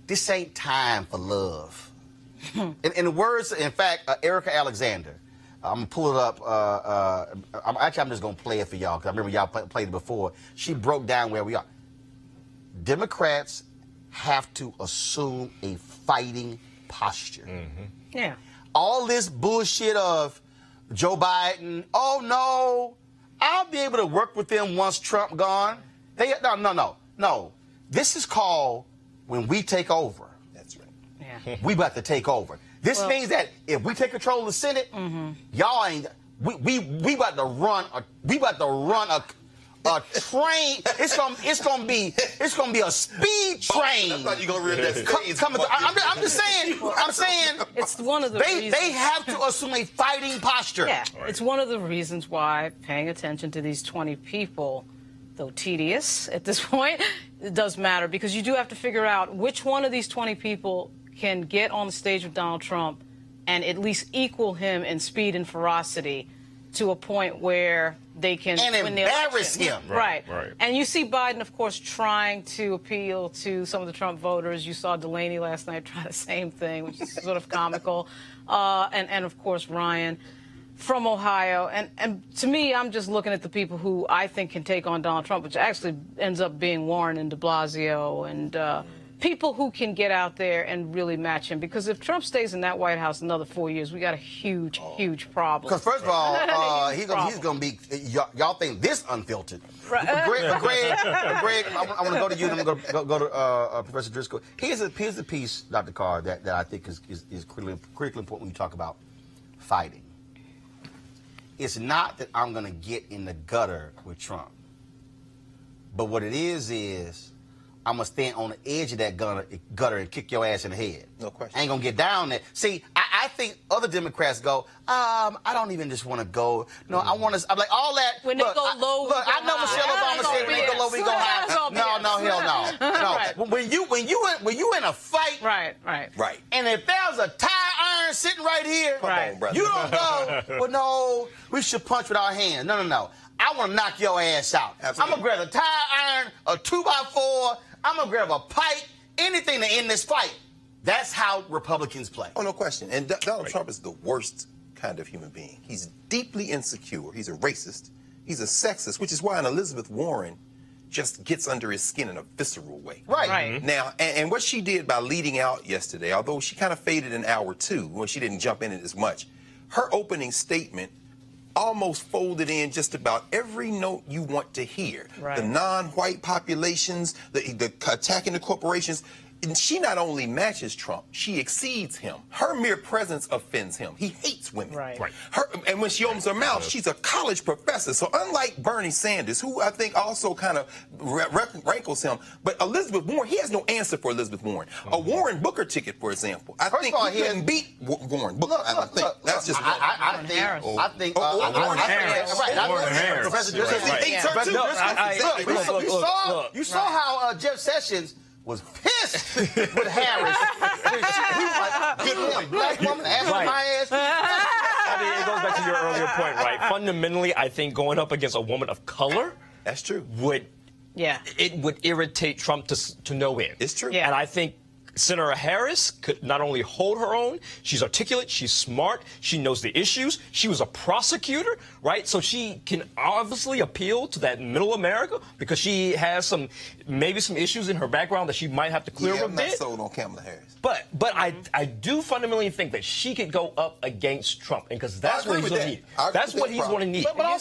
This ain't time for love. In the words, in fact, Erica Alexander, I'm going to pull it up. I'm just going to play it for y'all, because I remember y'all played it before. She broke down where we are. Democrats have to assume a fighting posture. Yeah. All this bullshit of Joe Biden, oh no, I'll be able to work with them once Trump gone. No. This is called when we take over. That's right. Yeah. We about to take over. This means that if we take control of the Senate, y'all ain't. We about to run a train. It's gonna be a speed train. I thought you gonna read that. I'm just saying. It's one of the reasons. They have to assume a fighting posture. Yeah, it's one of the reasons why paying attention to these 20 people, though tedious at this point, it does matter, because you do have to figure out which one of these 20 people can get on the stage with Donald Trump and at least equal him in speed and ferocity to a point where they can win the embarrass election. him. Right. And you see Biden, of course, trying to appeal to some of the Trump voters. You saw Delaney last night try the same thing, which is sort of comical. And of course, Ryan from Ohio. And to me, I'm just looking at the people who I think can take on Donald Trump, which actually ends up being Warren and de Blasio and people who can get out there and really match him. Because if Trump stays in that White House another 4 years, we got a huge, huge problem. Because first of all, he's going to be. Y'all think this unfiltered? Right. But Greg, I want to go to you. And I'm going to go to Professor Driscoll. Here's the piece, Dr. Carr, that I think is critically important when you talk about fighting. It's not that I'm going to get in the gutter with Trump, but what it is I'm going to stand on the edge of that gutter and kick your ass in the head. No question. I ain't going to get down there. See, I think other Democrats go, I don't even just want to go. No, I want to, I'm like, all that. When they go low, look, I know Michelle Obama said when they go low, we go high. No, hell no. No. Right. When you in a fight. Right. And if there's a tire iron sitting right here, Come on, brother. you don't go, well, no, we should punch with our hands. No. I want to knock your ass out. Absolutely. I'm going to grab a tire iron, a 2x4, I'm going to grab a pipe, anything to end this fight. That's how Republicans play. Oh, no question. And Donald Trump is the worst kind of human being. He's deeply insecure. He's a racist. He's a sexist, which is why an Elizabeth Warren just gets under his skin in a visceral way. Right. Now, and what she did by leading out yesterday, although she kind of faded in hour 2 when she didn't jump in it as much, her opening statement almost folded in just about every note you want to hear. Right. The non-white populations, the attacking the corporations. And she not only matches Trump, she exceeds him. Her mere presence offends him. He hates women. Right. And when she opens her mouth, she's a college professor. So unlike Bernie Sanders, who I think also kind of rankles him, but Elizabeth Warren, he has no answer for Elizabeth Warren. A Warren Booker ticket, for example. I think he couldn't beat Warren Booker. That's just I think Warren Harris. Warren Harris. Professor Driscoll. You saw how Jeff Sessions was pissed with Harris. He was like, good point. Black woman asking my ass. I mean, it goes back to your earlier point, right? Fundamentally, I think going up against a woman of color, that's true, would irritate Trump to no end. It's true. And I think Senator Harris could not only hold her own, she's articulate, she's smart, she knows the issues, she was a prosecutor, right? So she can obviously appeal to that middle America because she has maybe some issues in her background that she might have to clear a bit. I'm not sold on Kamala Harris. But I do fundamentally think that she could go up against Trump, and because that's what he's going to need. That's what he's going to need. But I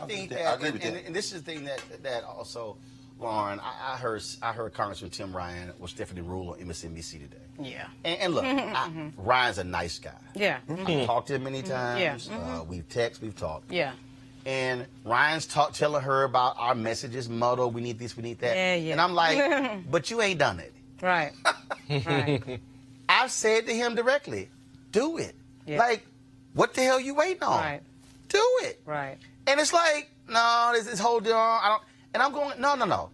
think that, and this is the thing that also, Lauren, I heard Congressman Tim Ryan with Stephanie Rule on MSNBC today. Yeah. And look, Ryan's a nice guy. Yeah. I've talked to him many times. Yeah. We've texted, we've talked. Yeah. And Ryan's telling her about our messages, motto, we need this, we need that. Yeah. And I'm like, but you ain't done it. Right. I've said to him directly, do it. Yeah. Like, what the hell you waiting on? Right. Do it. Right. And it's like, no, this whole deal, and I'm going, no.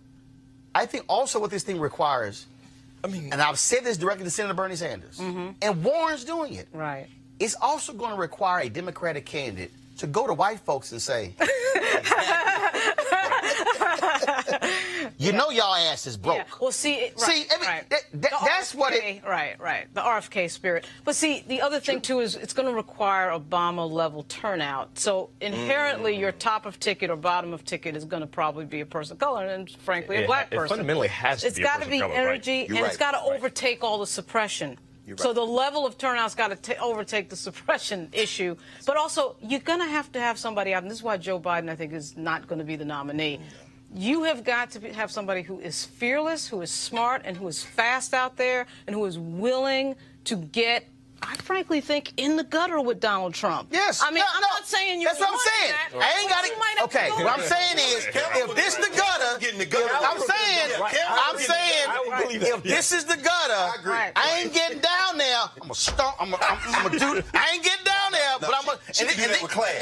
I think also what this thing requires, and I've said this directly to Senator Bernie Sanders, and Warren's doing it. Right. It's also going to require a Democratic candidate to go to white folks and say, you know y'all ass is broke. Yeah. Well, see, that's what it... Right. The RFK spirit. But see, the other thing, too, is it's going to require Obama-level turnout. So inherently, your top of ticket or bottom of ticket is going to probably be a person of color and, frankly, a black person. It fundamentally has to be a person of color. It's got to be energy, and it's got to overtake all the suppression. So the level of turnout's got to overtake the suppression issue. But also, you're going to have somebody out, and this is why Joe Biden, I think, is not going to be the nominee. You have got to have somebody who is fearless, who is smart, and who is fast out there, and who is willing to get, I frankly think, in the gutter with Donald Trump. Yes. I mean, I'm not saying you're That's what I'm saying. I ain't got it. Okay, what I'm saying is, if this the gutter, if this is the gutter, I ain't getting down there. I'm gonna stomp. I'm gonna do. I ain't getting down there, but I'm gonna.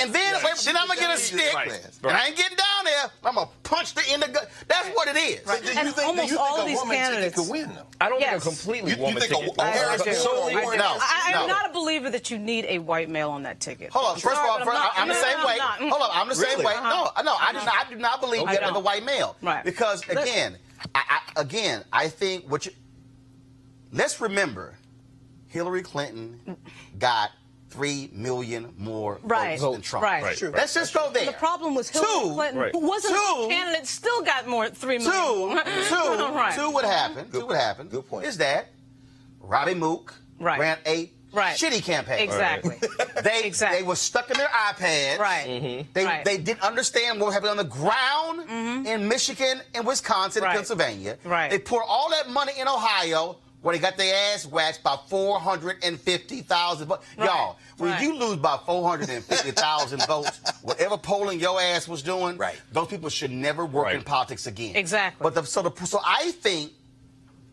And then I'm gonna get a stick, and I ain't getting down there. I'm gonna punch the in the gut. That's what it is. Right. And almost all of these candidates could win, though? I don't think a completely woman ticket. I'm not a believer that you need a white male on that ticket. Hold on. First of all, I'm the same way. Hold on. I'm the same way. No, I do not believe that with a white male. Right. Because I think let's remember, Hillary Clinton got 3 million more Right. votes than Trump. Right. True. Let's just go there. The problem was Hillary Clinton, who wasn't a candidate, still got more 3 million. Two, what happened? Good point. Is that Robbie Mook ran a shitty campaign. Exactly. They were stuck in their iPads. Right. They didn't understand what was happening on the ground in Michigan and Wisconsin and Pennsylvania. Right. They poured all that money in Ohio where they got their ass waxed by 450,000 votes. Y'all, when you lose by 450,000 votes, whatever polling your ass was doing, those people should never work in politics again. Exactly. But so I think,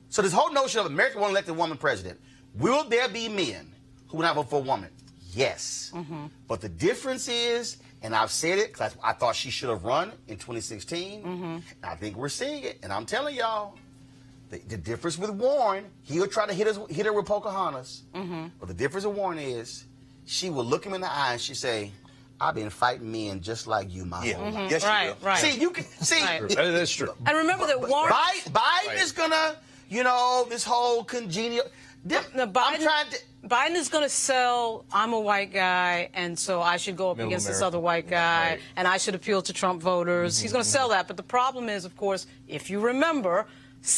so this whole notion of America won't elect a woman president, will there be men who will not vote for a woman? Yes. But the difference is, and I've said it because I thought she should have run in 2016, and I think we're seeing it, and I'm telling y'all, the difference with Warren, he'll try to hit her with Pocahontas, but the difference with Warren is, she will look him in the eye and she say, I've been fighting men just like you, my whole life. Yes, right. See, you can see. That's true. And remember that Warren... Biden is gonna, this whole congenial... Biden is going to sell, I'm a white guy, and so I should go up against this other white guy, and I should appeal to Trump voters. He's going to sell that. But the problem is, of course, if you remember,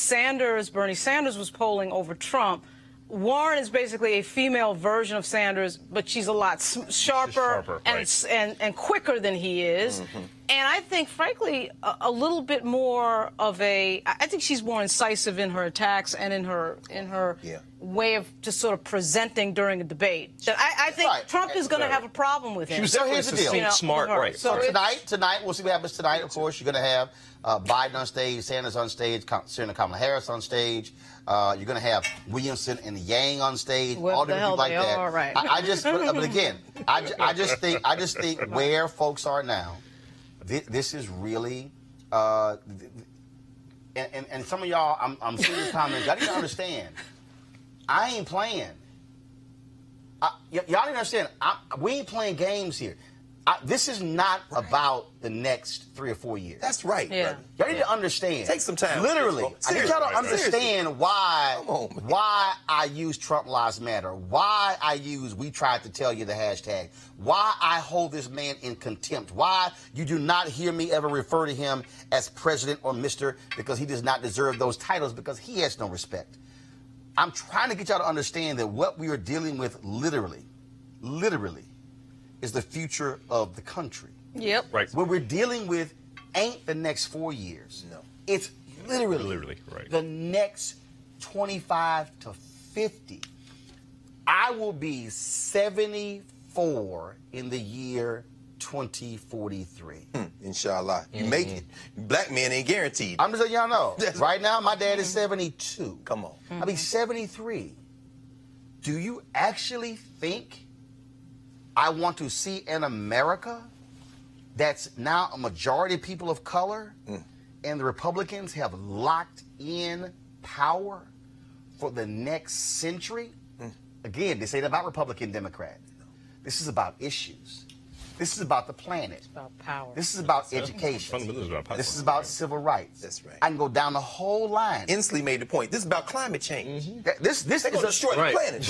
Bernie Sanders was polling over Trump. Warren is basically a female version of Sanders, but she's a lot sharper and quicker than he is. And I think, frankly, a little bit more of I think she's more incisive in her attacks and in her way of just sort of presenting during a debate. That I think Trump is going to have a problem with him. So here's the deal. Smart, right. So tonight, we'll see what happens tonight. Of course, you're going to have Biden on stage, Sanders on stage, Senator Kamala Harris on stage. You're going to have Williamson and Yang on stage. All different people like that. Are, right. But again, I just think where folks are now, this is really, and some of y'all, I'm seeing these comments. Y'all need to understand. I ain't playing. Y'all need to understand. We ain't playing games here. This is not about the next 3 or 4 years. That's right, brother. Y'all need to understand. Take some time. Literally. I need y'all to understand why I use Trump Lives Matter, why I use We Tried to Tell You the hashtag, why I hold this man in contempt, why you do not hear me ever refer to him as president or Mr. because he does not deserve those titles because he has no respect. I'm trying to get y'all to understand that what we are dealing with literally, is the future of the country. Yep. Right. What we're dealing with ain't the next 4 years. No. It's literally the next 25 to 50. I will be 74 in the year 2043. Inshallah. You make it. Black men ain't guaranteed. I'm just letting y'all know. Right now, my dad is 72. Come on. I'll be 73. Do you actually think I want to see an America that's now a majority of people of color and the Republicans have locked in power for the next century? Again, this ain't about Republican, Democrat. This is about issues. This is about the planet. It's about power. This is about education. This is about civil rights. That's right. I can go down the whole line. Inslee made the point. This is about climate change. This They're going to destroy the planet,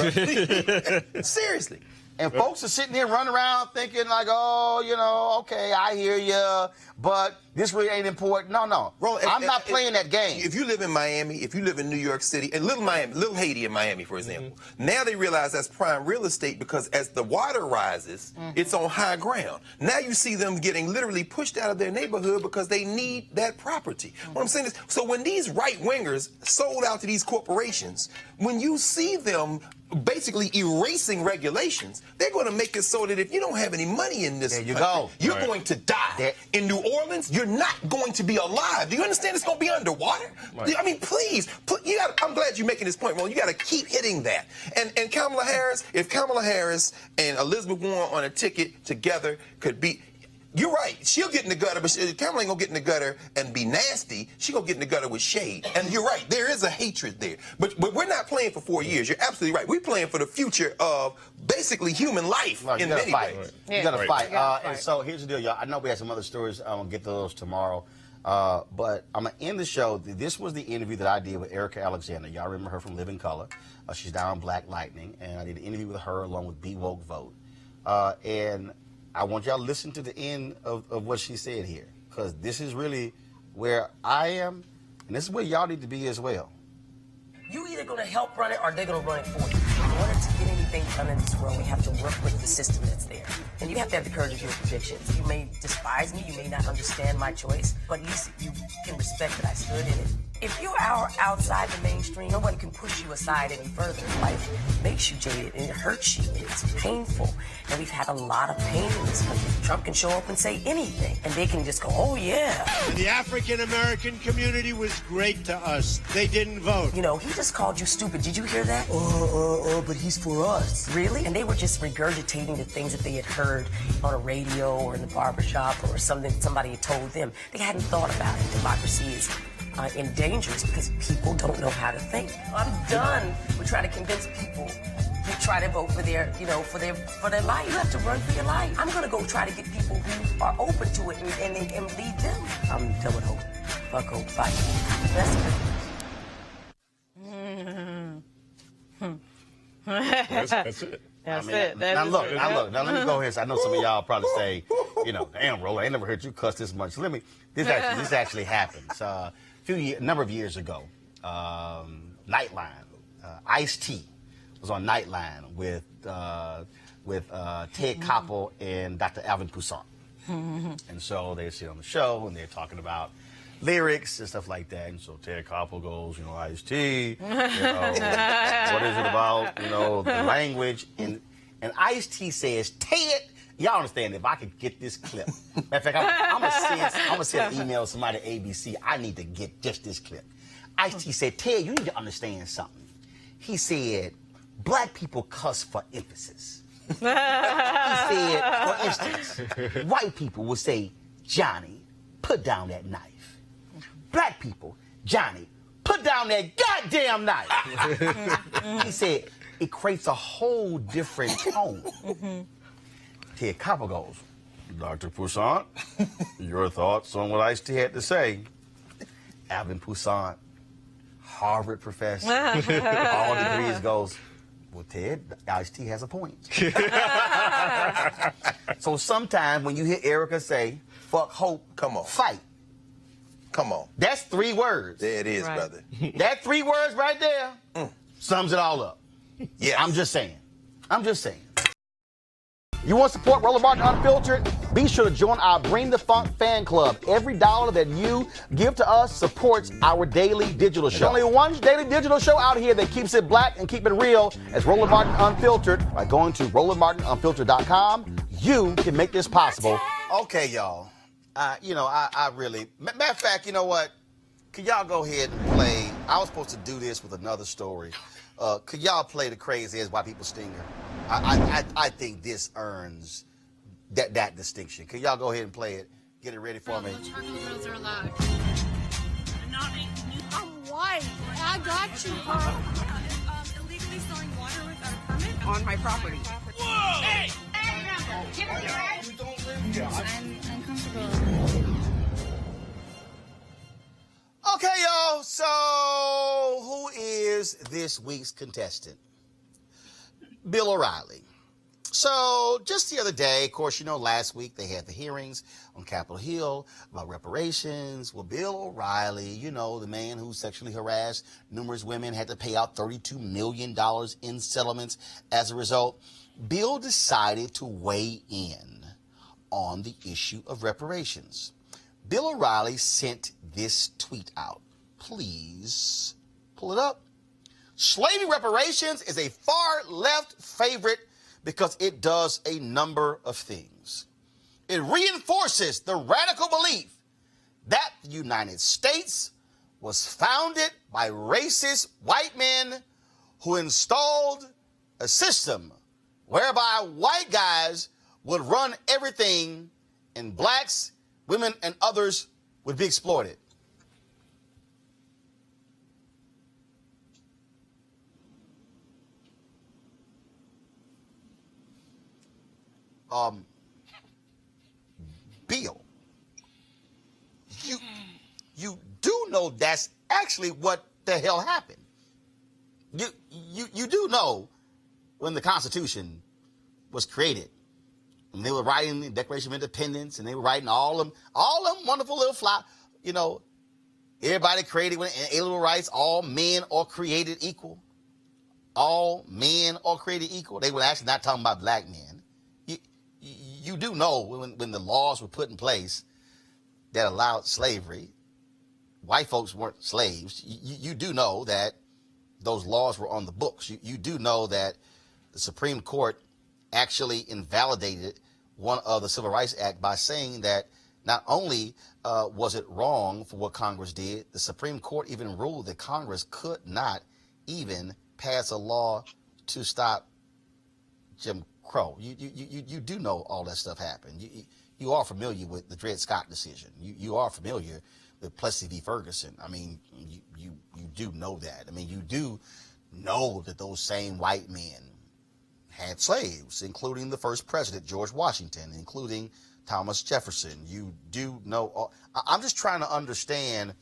bro. Seriously. And folks are sitting here running around thinking like, oh, okay, I hear you, but this really ain't important. No. Roland, I'm not playing that game. If you live in Miami, if you live in New York City, and Little Haiti in Miami, for example, now they realize that's prime real estate because as the water rises, it's on high ground. Now you see them getting literally pushed out of their neighborhood because they need that property. What I'm saying is, so when these right-wingers sold out to these corporations, when you see them basically erasing regulations, they're going to make it so that if you don't have any money in this country, you're going to die. In New Orleans, you're not going to be alive. Do you understand? It's going to be underwater. I mean, please, I'm glad you're making this point, Roland. You got to keep hitting that. And Kamala Harris, if Kamala Harris and Elizabeth Warren on a ticket together could be... You're right. She'll get in the gutter, but Kamala ain't going to get in the gutter and be nasty. She's going to get in the gutter with shade. And you're right. There is a hatred there. But we're not playing for 4 years. You're absolutely right. We're playing for the future of basically human life in many ways. You got to fight. And so here's the deal, y'all. I know we have some other stories. I'm going to get to those tomorrow. But I'm going to end the show. This was the interview that I did with Erica Alexander. Y'all remember her from Living Color. She's down on Black Lightning. And I did an interview with her along with Be Woke Vote. And I want y'all to listen to the end of what she said here, because this is really where I am, and this is where y'all need to be as well. You either going to help run it or they're going to run it for you. In order to get anything done in this world, we have to work with the system that's there. And you have to have the courage of your convictions. You may despise me, you may not understand my choice, but at least you can respect that I stood in it. If you're outside the mainstream, no one can push you aside any further. Life makes you jaded and it hurts you and it's painful. And we've had a lot of pain in this country. Trump can show up and say anything and they can just go, oh yeah. The African American community was great to us. They didn't vote. You know, he just called you stupid. Did you hear that? But he's for us. Really? And they were just regurgitating the things that they had heard on a radio or in the barbershop or something somebody had told them. They hadn't thought about it. Democracy is in danger because people don't know how to think. I'm done with trying to convince people to try to vote for their, for their life. You have to run for your life. I'm gonna go try to get people who are open to it and lead them. I'm done with hope. Fuck hope. Bye. That's it. That's it. Now look. Now let me go ahead. I know some of y'all probably say, damn, Roland, I ain't never heard you cuss this much. This actually happened. A number of years ago, Nightline, Ice-T was on Nightline with Ted Koppel and Dr. Alvin Toussaint. And so they sit on the show and they're talking about lyrics and stuff like that. And so Ted Koppel goes, Ice-T, what is it about, the language? And Ice-T says, Ted, y'all understand, if I could get this clip. Matter of fact, I'm going to send an email to somebody at ABC. I need to get just this clip. Ice-T said, Ted, you need to understand something. He said, black people cuss for emphasis. He said, for instance, white people will say, Johnny, put down that knife. Black people, Johnny, put down that goddamn knife. He said, it creates a whole different tone. Ted Koppel goes, Dr. Toussaint, your thoughts on what Ice-T had to say? Alvin Toussaint, Harvard professor, all degrees, goes, well, Ted, Ice-T has a point. So sometimes when you hear Erica say, fuck hope, come on, fight. Come on. That's 3 words. There it is, right, brother. That 3 words right there sums it all up. Yes. I'm just saying. You want to support Roland Martin Unfiltered? Be sure to join our Bring the Funk fan club. Every dollar that you give to us supports our daily digital show. There's only one daily digital show out here that keeps it black and keep it real as Roland Martin Unfiltered. By going to RolandMartinUnfiltered.com, you can make this possible. Okay, y'all. I really... Matter of fact, you know what? Could y'all go ahead and play... I was supposed to do this with another story. Could y'all play the Crazy as White People Stinger? I think this earns that distinction. Could y'all go ahead and play it? Get it ready for me. Charcoal grills are allowed. I'm white. I got you, huh? Illegally selling water without a permit On my property. Whoa! Hey! I'm uncomfortable. Okay, y'all. So, who is this week's contestant? Bill O'Reilly. So, just the other day, of course, last week they had the hearings on Capitol Hill about reparations. Well, Bill O'Reilly, the man who sexually harassed numerous women, had to pay out $32 million in settlements as a result. Bill decided to weigh in on the issue of reparations. Bill O'Reilly sent this tweet out. Please pull it up. Slavery reparations is a far-left favorite because it does a number of things. It reinforces the radical belief that the United States was founded by racist white men who installed a system whereby white guys would run everything and blacks, women, and others would be exploited. Bill, you do know that's actually what the hell happened. You do know when the Constitution was created And they were writing the Declaration of Independence, and they were writing all them wonderful little everybody created with inalienable rights, all men are created equal. All men are created equal. They were actually not talking about black men. You do know when the laws were put in place that allowed slavery, white folks weren't slaves. You do know that those laws were on the books. You do know that the Supreme Court actually invalidated one of the Civil Rights Act by saying that not only was it wrong for what Congress did, the Supreme Court even ruled that Congress could not even pass a law to stop Jim Crow. You do know all that stuff happened. You are familiar with the Dred Scott decision. You are familiar with Plessy v. Ferguson. I mean, you do know that. I mean, you do know that those same white men had slaves, including the first president, George Washington, including Thomas Jefferson. You do know. I'm just trying to understand.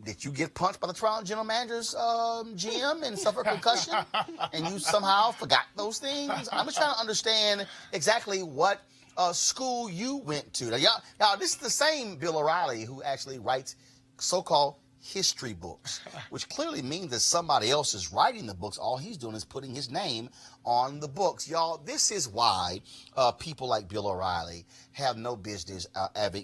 Did you get punched by the Toronto General Manager's GM and suffer concussion, and you somehow forgot those things? I'm just trying to understand exactly what school you went to. Now, y'all, this is the same Bill O'Reilly who actually writes so-called history books, which clearly means that somebody else is writing the books. All he's doing is putting his name on the books. Y'all, this is why people like Bill O'Reilly have no business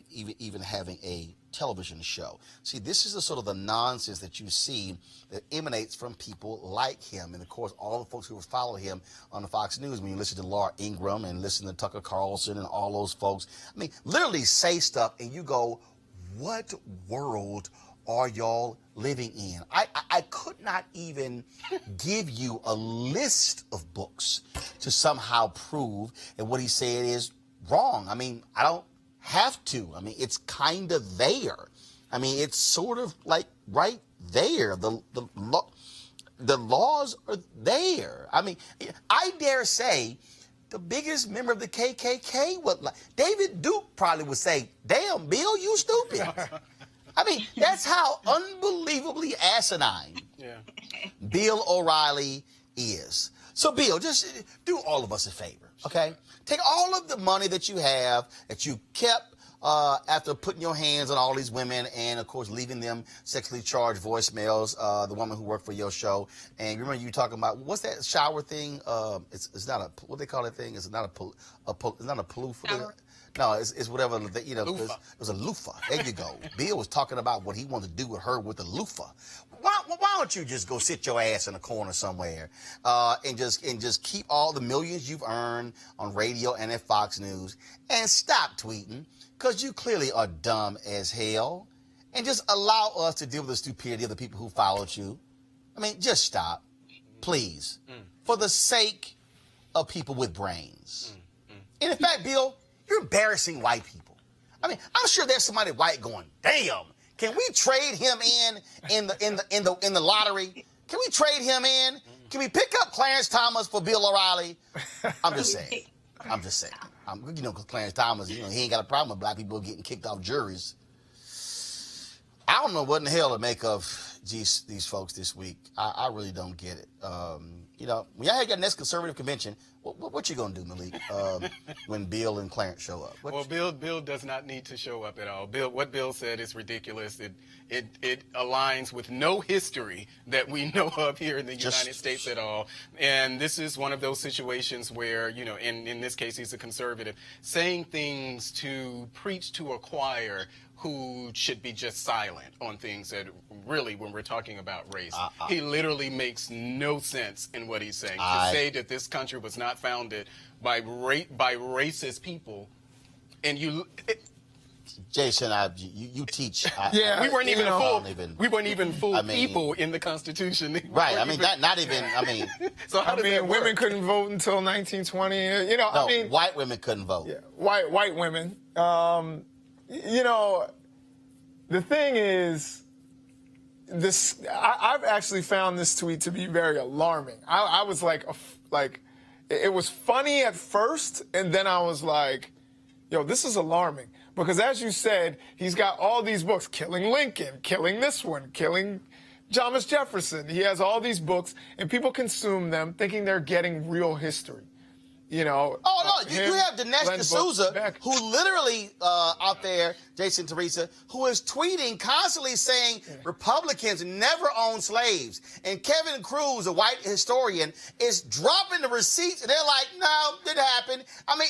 even having a television show. See, this is the sort of the nonsense that you see that emanates from people like him. And of course, all the folks who follow him on the Fox News, when you listen to Laura Ingraham and listen to Tucker Carlson and all those folks, I mean, literally say stuff and you go, what world are y'all living in? I could not even give you a list of books to somehow prove that what he said is wrong. I mean, I don't have to. I mean, it's kind of there. I mean, it's sort of like right there. The laws are there. I mean, I dare say the biggest member of the KKK would like, David Duke probably would say, damn, Bill, you stupid. I mean, that's how unbelievably asinine Bill O'Reilly is. So, Bill, just do all of us a favor, okay? Take all of the money that you have, that you kept after putting your hands on all these women and, of course, leaving them sexually charged voicemails, the woman who worked for your show. And remember you talking about, what's that shower thing? It's not a, what they call that thing? It's not it's not a pollution. No, it's whatever, you know, it was a loofah. There you go. Bill was talking about what he wanted to do with her with a loofah. Why don't you just go sit your ass in a corner somewhere and just keep all the millions you've earned on radio and at Fox News and stop tweeting, because you clearly are dumb as hell, and just allow us to deal with the stupidity of the people who followed you. I mean, just stop, please, for the sake of people with brains. And in fact, Bill, you're embarrassing white people. I mean, I'm sure there's somebody white going, damn, can we trade him in the lottery? Can we trade him in? Can we pick up Clarence Thomas for Bill O'Reilly? I'm just saying. You know, because Clarence Thomas, you know, he ain't got a problem with black people getting kicked off juries. I don't know what in the hell to make of these folks this week. I really don't get it. You know, when y'all had your next conservative convention, what you gonna do, Malik, when Bill and Clarence show up? Well, Bill does not need to show up at all. What Bill said is ridiculous. It aligns with no history that we know of here in the United States at all. And this is one of those situations where, you know, in this case, he's a conservative, saying things to preach to a choir who should be just silent on things that really, when we're talking about race, he literally makes no sense in what he's saying. To say that this country was not founded by racist people, and Jason, you teach. We weren't even full people in the Constitution. Right. I mean, not even. I mean, so how does that work? Women couldn't vote until 1920. You know, no, I mean, white women couldn't vote. Yeah, white women. You know, the thing is, I've actually found this tweet to be very alarming. I was like, it was funny at first, and then I was like, yo, this is alarming. Because as you said, he's got all these books, Killing Lincoln, killing this one, killing Thomas Jefferson. He has all these books, and people consume them thinking they're getting real history. you know. Oh, no, you have Dinesh D'Souza, who literally out there, Jason, Teresa, who is tweeting constantly saying Republicans never owned slaves. And Kevin Cruz, a white historian, is dropping the receipts, and they're like, no, didn't happen. I mean,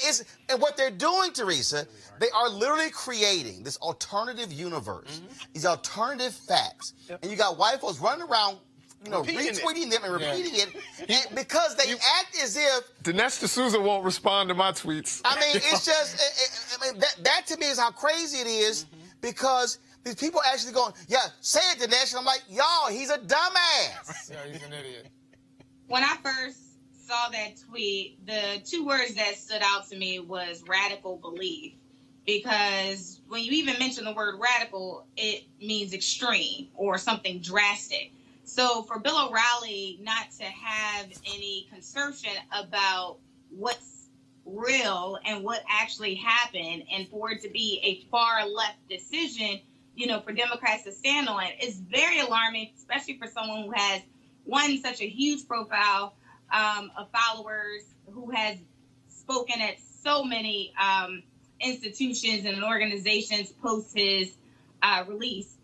and what they're doing, Teresa, they are literally creating this alternative universe, these alternative facts. And you got white folks running around, you know, retweeting them and repeating it, and because they act as if Dinesh D'Souza won't respond to my tweets. I mean, it's just, I mean, that to me is how crazy it is, because these people actually going, yeah, say it, Dinesh. And I'm like, y'all, he's a dumbass. Yeah, he's an idiot. When I first saw that tweet, the two words that stood out to me was radical belief. Because when you even mention the word radical, it means extreme or something drastic. So for Bill O'Reilly not to have any concertion about what's real and what actually happened, and for it to be a far left decision, you know, for Democrats to stand on, is very alarming, especially for someone who has, one, such a huge profile of followers, who has spoken at so many institutions and organizations post his release.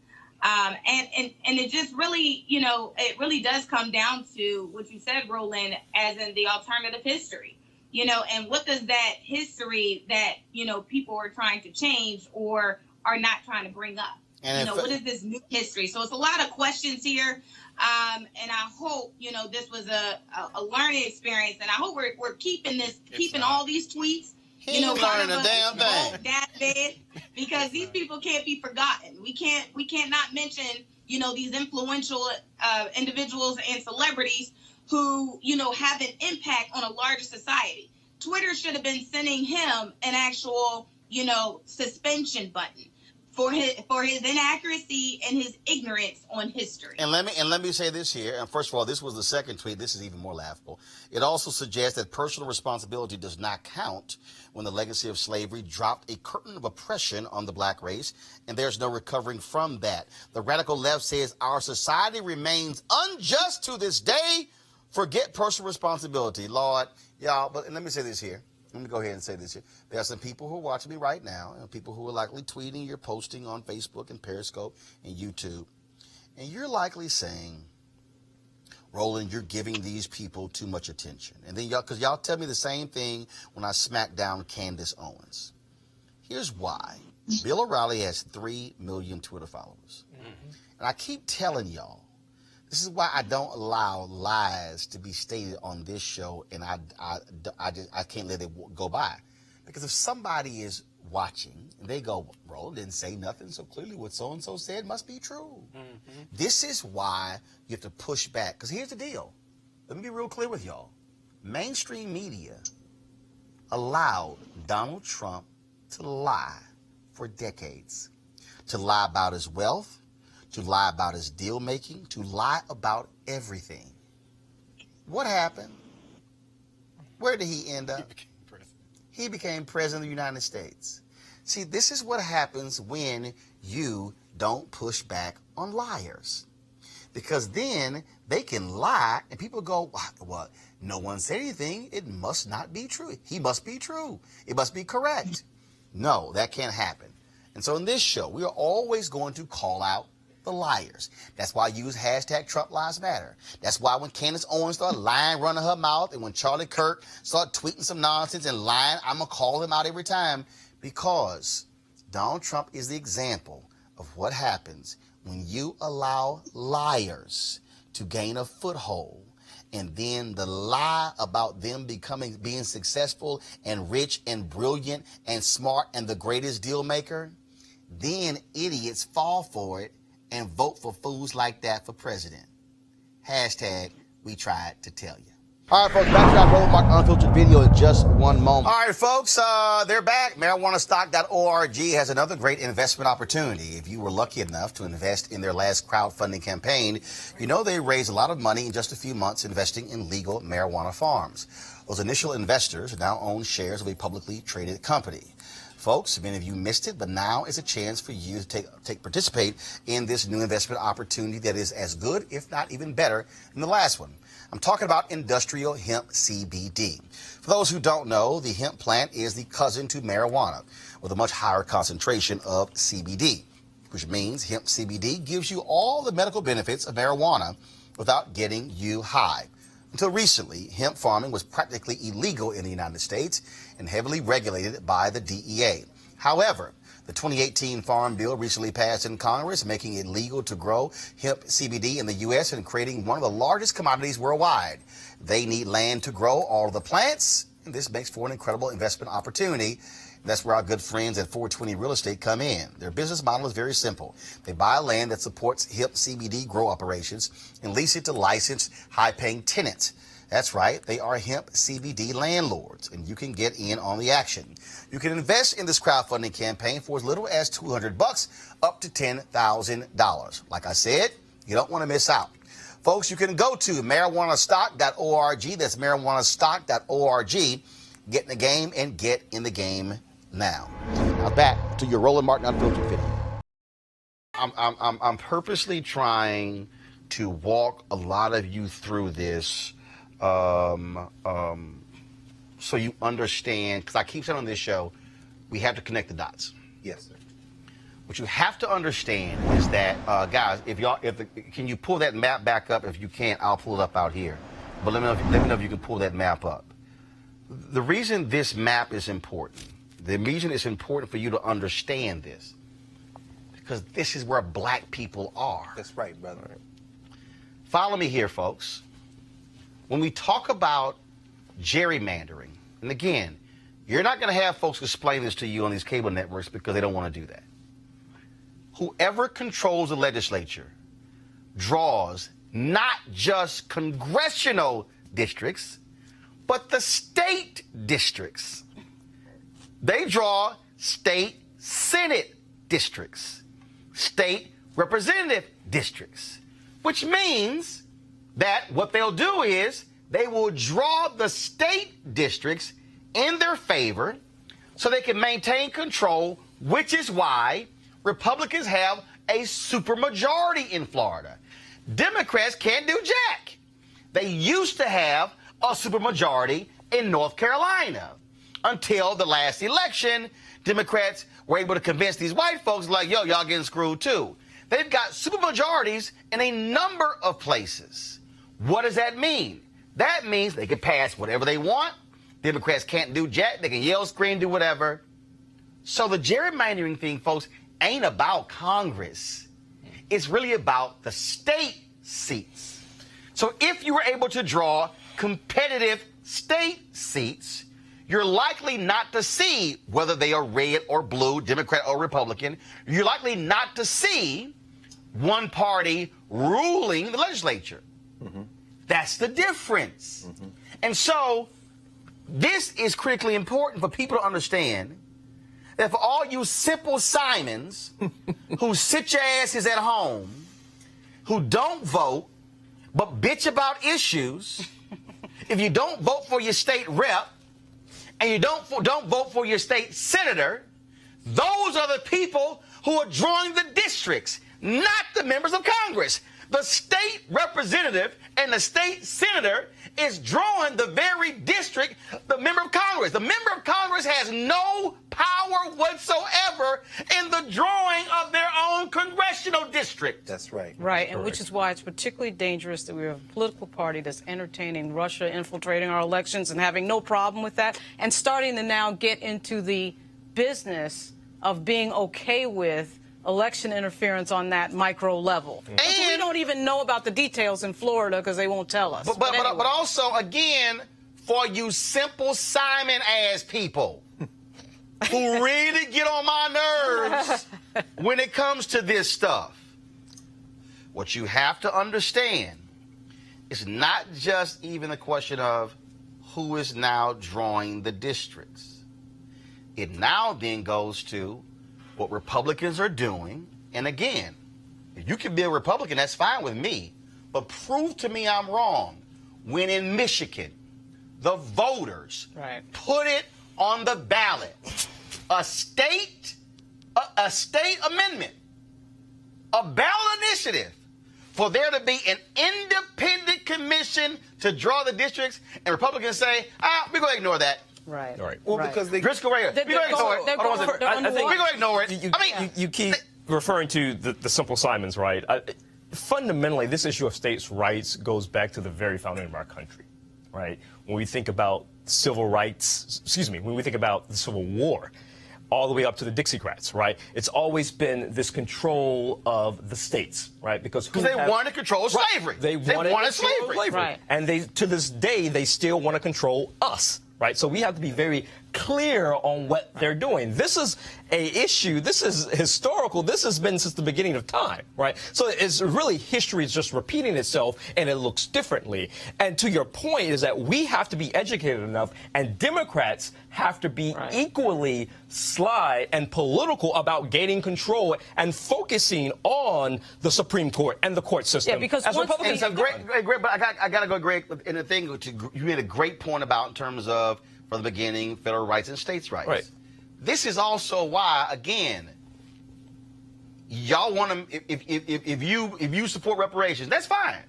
And it just really, you know, it really does come down to what you said, Roland, as in the alternative history, you know, and what does that history that, you know, people are trying to change or are not trying to bring up? And you know, what is this new history? So it's a lot of questions here. And I hope, you know, this was a learning experience, and I hope we're keeping all these tweets. You know, learning a damn thing. That bad, because these people can't be forgotten. We can't not mention, you know, these influential individuals and celebrities who, you know, have an impact on a larger society. Twitter should have been sending him an actual, you know, suspension button for his inaccuracy and his ignorance on history. And let me say this here. And first of all, this was the second tweet. This is even more laughable. It also suggests that personal responsibility does not count when the legacy of slavery dropped a curtain of oppression on the black race, and there's no recovering from that. The radical left says our society remains unjust to this day. Forget personal responsibility, Lord, y'all. But let me say this here. Let me go ahead and say this here. There are some people who are watching me right now, and people who are likely tweeting, you're posting on Facebook and Periscope and YouTube, and you're likely saying, Roland, you're giving these people too much attention. And then y'all, because y'all tell me the same thing when I smack down Candace Owens. Here's why. Bill O'Reilly has 3 million Twitter followers. And I keep telling y'all, this is why I don't allow lies to be stated on this show, and I can't let it go by. Because if somebody is watching and they go, Roland didn't say nothing, so clearly what so-and-so said must be true. This is why you have to push back. Because here's the deal. Let me be real clear with y'all. Mainstream media allowed Donald Trump to lie for decades. To lie about his wealth, to lie about his deal making, to lie about everything. What happened? Where did he end up? He became president of the United States. See, this is what happens when you don't push back on liars. Because then they can lie and people go, well, no one said anything. It must not be true. He must be true. It must be correct. No, that can't happen. And so in this show, we are always going to call out the liars. That's why I use hashtag Trump Lives Matter. That's why when Candace Owens started lying, running her mouth, and when Charlie Kirk started tweeting some nonsense and lying, I'm going to call him out every time, because Donald Trump is the example of what happens when you allow liars to gain a foothold, and then the lie about them being successful and rich and brilliant and smart and the greatest deal maker, then idiots fall for it and vote for fools like that for president. Hashtag, we tried to tell you. All right, folks, back to that Roland Mark Unfiltered video in just one moment. All right, folks, they're back. MarijuanaStock.org has another great investment opportunity. If you were lucky enough to invest in their last crowdfunding campaign, you know they raised a lot of money in just a few months investing in legal marijuana farms. Those initial investors now own shares of a publicly traded company. Folks, many of you missed it, but now is a chance for you to participate in this new investment opportunity that is as good, if not even better, than the last one. I'm talking about industrial hemp CBD. For those who don't know, the hemp plant is the cousin to marijuana with a much higher concentration of CBD, which means hemp CBD gives you all the medical benefits of marijuana without getting you high. Until recently, hemp farming was practically illegal in the United States and heavily regulated by the DEA. However, the 2018 Farm Bill recently passed in Congress, making it legal to grow hemp CBD in the U.S. and creating one of the largest commodities worldwide. They need land to grow all of the plants, and this makes for an incredible investment opportunity. That's where our good friends at 420 Real Estate come in. Their business model is very simple. They buy land that supports hemp CBD grow operations and lease it to licensed, high-paying tenants. That's right, they are hemp CBD landlords, and you can get in on the action. You can invest in this crowdfunding campaign for as little as $200 up to $10,000. Like I said, you don't want to miss out. Folks, you can go to marijuanastock.org. That's marijuanastock.org. Get in the game and get in the game now. Now back to your Roland Martin Unfiltered video. I'm purposely trying to walk a lot of you through this so you understand, because I keep saying on this show, we have to connect the dots. Yes, sir. What you have to understand is that, guys, can you pull that map back up? If you can't, I'll pull it up out here. But let me know if you can pull that map up. The reason this map is important, the reason it's important for you to understand this, because this is where black people are. That's right, brother. Follow me here, folks. When we talk about gerrymandering, and again, you're not going to have folks explain this to you on these cable networks because they don't want to do that. Whoever controls the legislature draws not just congressional districts, but the state districts. They draw state Senate districts, state representative districts, which means that what they'll do is they will draw the state districts in their favor so they can maintain control, which is why Republicans have a supermajority in Florida. Democrats can't do jack. They used to have a supermajority in North Carolina. Until the last election, Democrats were able to convince these white folks like, yo, y'all getting screwed too. They've got supermajorities in a number of places. What does that mean? That means they can pass whatever they want. Democrats can't do jack. They can yell, scream, do whatever. So the gerrymandering thing, folks, ain't about Congress. It's really about the state seats. So if you were able to draw competitive state seats, you're likely not to see whether they are red or blue, Democrat or Republican. You're likely not to see one party ruling the legislature. Mm-hmm. That's the difference. Mm-hmm. And so this is critically important for people to understand that for all you Simple Simons who sit your asses at home, who don't vote, but bitch about issues, if you don't vote for your state rep and you don't vote for your state senator, those are the people who are drawing the districts, not the members of Congress. The state representative and the state senator is drawing the very district, the member of Congress. The member of Congress has no power whatsoever in the drawing of their own congressional district. That's right. Right, and which is why it's particularly dangerous that we have a political party that's entertaining Russia infiltrating our elections and having no problem with that, and starting to now get into the business of being okay with election interference on that micro level. And we don't even know about the details in Florida because they won't tell us. But also, again, for you Simple Simon ass people who really get on my nerves when it comes to this stuff, what you have to understand is not just even a question of who is now drawing the districts. It now then goes to what Republicans are doing. And again, if you can be a Republican, that's fine with me. But prove to me I'm wrong when in Michigan, the voters put it on the ballot. A state amendment, a ballot initiative for there to be an independent commission to draw the districts, and Republicans say, we're going to ignore that. Right. All right. Well, because they... Driscoll right here. We're going to ignore it. We're going to ignore it. You keep referring to the Simple Simons, right? Fundamentally, this issue of states' rights goes back to the very founding of our country, right? When we think about civil rights, when we think about the Civil War, all the way up to the Dixiecrats, right? It's always been this control of the states, right? Because they want to control slavery. They wanted slavery. Right. And to this day, they still want to control us, right? So we have to be very clear on what they're doing. This is a issue. This is historical. This has been since the beginning of time, right? So it's really history is just repeating itself, and it looks differently. And to your point is that we have to be educated enough, and Democrats have to be equally sly and political about gaining control and focusing on the Supreme Court and the court system. Yeah, because as Republicans have great, but I got to go, Greg, in the thing you made a great point about in terms of from the beginning, federal rights and states' rights. Right. This is also why, again, y'all want to. If you support reparations, that's fine.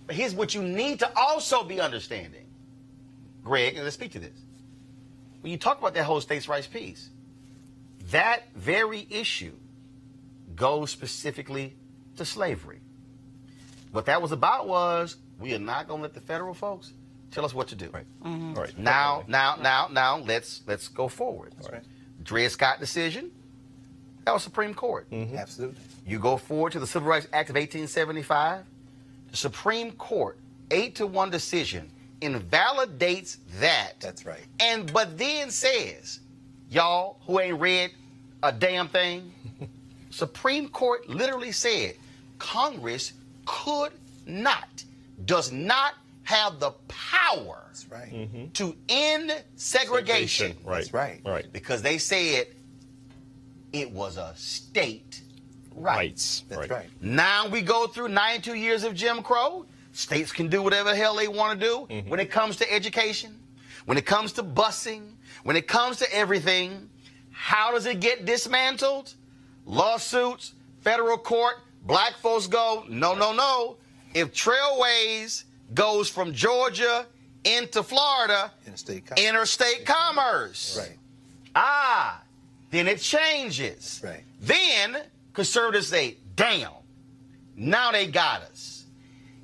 But here's what you need to also be understanding, Greg, and let's speak to this. When you talk about that whole states' rights piece, that very issue goes specifically to slavery. What that was about was we are not going to let the federal folks tell us what to do. Right. Mm-hmm. Right. Now, let's go forward. Right. Dred Scott decision, that was Supreme Court. Mm-hmm. Absolutely. You go forward to the Civil Rights Act of 1875, the Supreme Court, 8-1 decision, invalidates that. That's right. But then says, y'all who ain't read a damn thing, Supreme Court literally said Congress does not have the power to end segregation. Right. That's right. Right. Because they said it was a state right. That's right. Now we go through 92 years of Jim Crow. States can do whatever the hell they want to do when it comes to education, when it comes to busing, when it comes to everything. How does it get dismantled? Lawsuits, federal court, black folks go, no. If Trailways goes from Georgia into Florida, interstate commerce. Right. Then it changes. Right. Then conservatives say, damn, now they got us.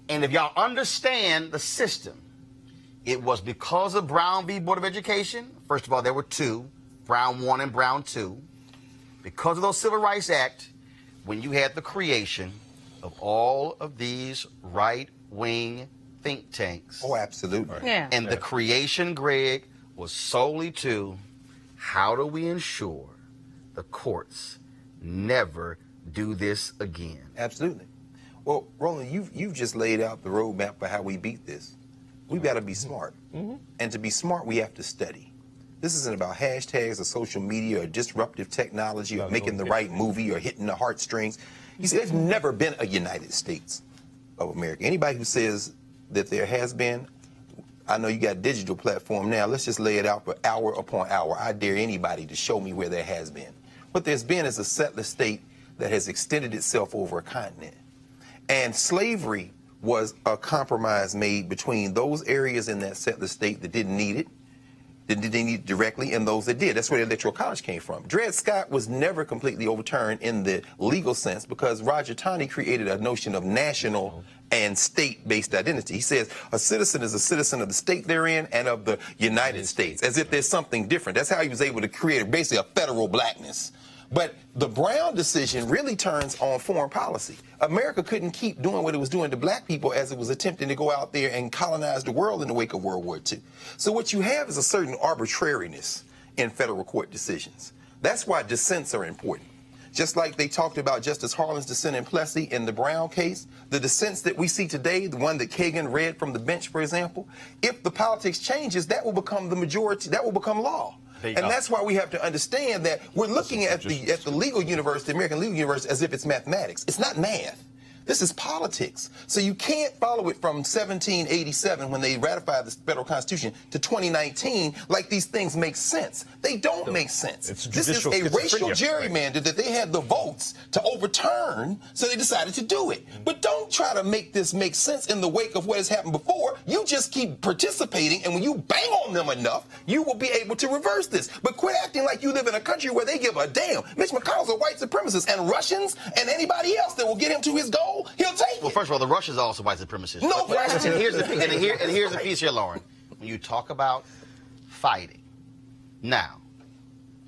And if y'all understand the system, it was because of Brown v. Board of Education. First of all, there were two, Brown 1 and Brown 2. Because of those Civil Rights Act, when you had the creation of all of these right-wing think tanks. Oh, absolutely. Yeah. And the creation, Greg, was solely to how do we ensure the courts never do this again? Absolutely. Well, Roland, you've just laid out the roadmap for how we beat this. We've got to be smart. And to be smart, we have to study. This isn't about hashtags or social media or disruptive technology or making the right movie or hitting the heartstrings. You see, there's never been a United States of America. Anybody who says that there has been, I know you got a digital platform now. Let's just lay it out for hour upon hour. I dare anybody to show me where there has been. What there's been is a settler state that has extended itself over a continent. And slavery was a compromise made between those areas in that settler state that didn't need it, that didn't need it directly, and those that did. That's where the Electoral College came from. Dred Scott was never completely overturned in the legal sense because Roger Taney created a notion of national and state-based identity. He says a citizen is a citizen of the state they're in and of the United States, as if there's something different. That's how he was able to create basically a federal blackness. But the Brown decision really turns on foreign policy. America couldn't keep doing what it was doing to black people as it was attempting to go out there and colonize the world in the wake of World War II. So what you have is a certain arbitrariness in federal court decisions. That's why dissents are important. Just like they talked about Justice Harlan's dissent in Plessy in the Brown case, the dissents that we see today, the one that Kagan read from the bench, for example, if the politics changes, that will become the majority, that will become law. And that's why we have to understand that we're looking at the legal universe, the American legal universe, as if it's mathematics. It's not math. This is politics. So you can't follow it from 1787 when they ratified the federal constitution to 2019 like these things make sense. They don't make sense. This is a racial gerrymander that they had the votes to overturn, so they decided to do it. But don't try to make this make sense in the wake of what has happened before. You just keep participating, and when you bang on them enough, you will be able to reverse this. But quit acting like you live in a country where they give a damn. Mitch McConnell's a white supremacist, and Russians and anybody else that will get him to his goal, he'll take it. Well, first of all, the Russians are also white supremacists. No question. And here's the piece here, Lauren. When you talk about fighting, now,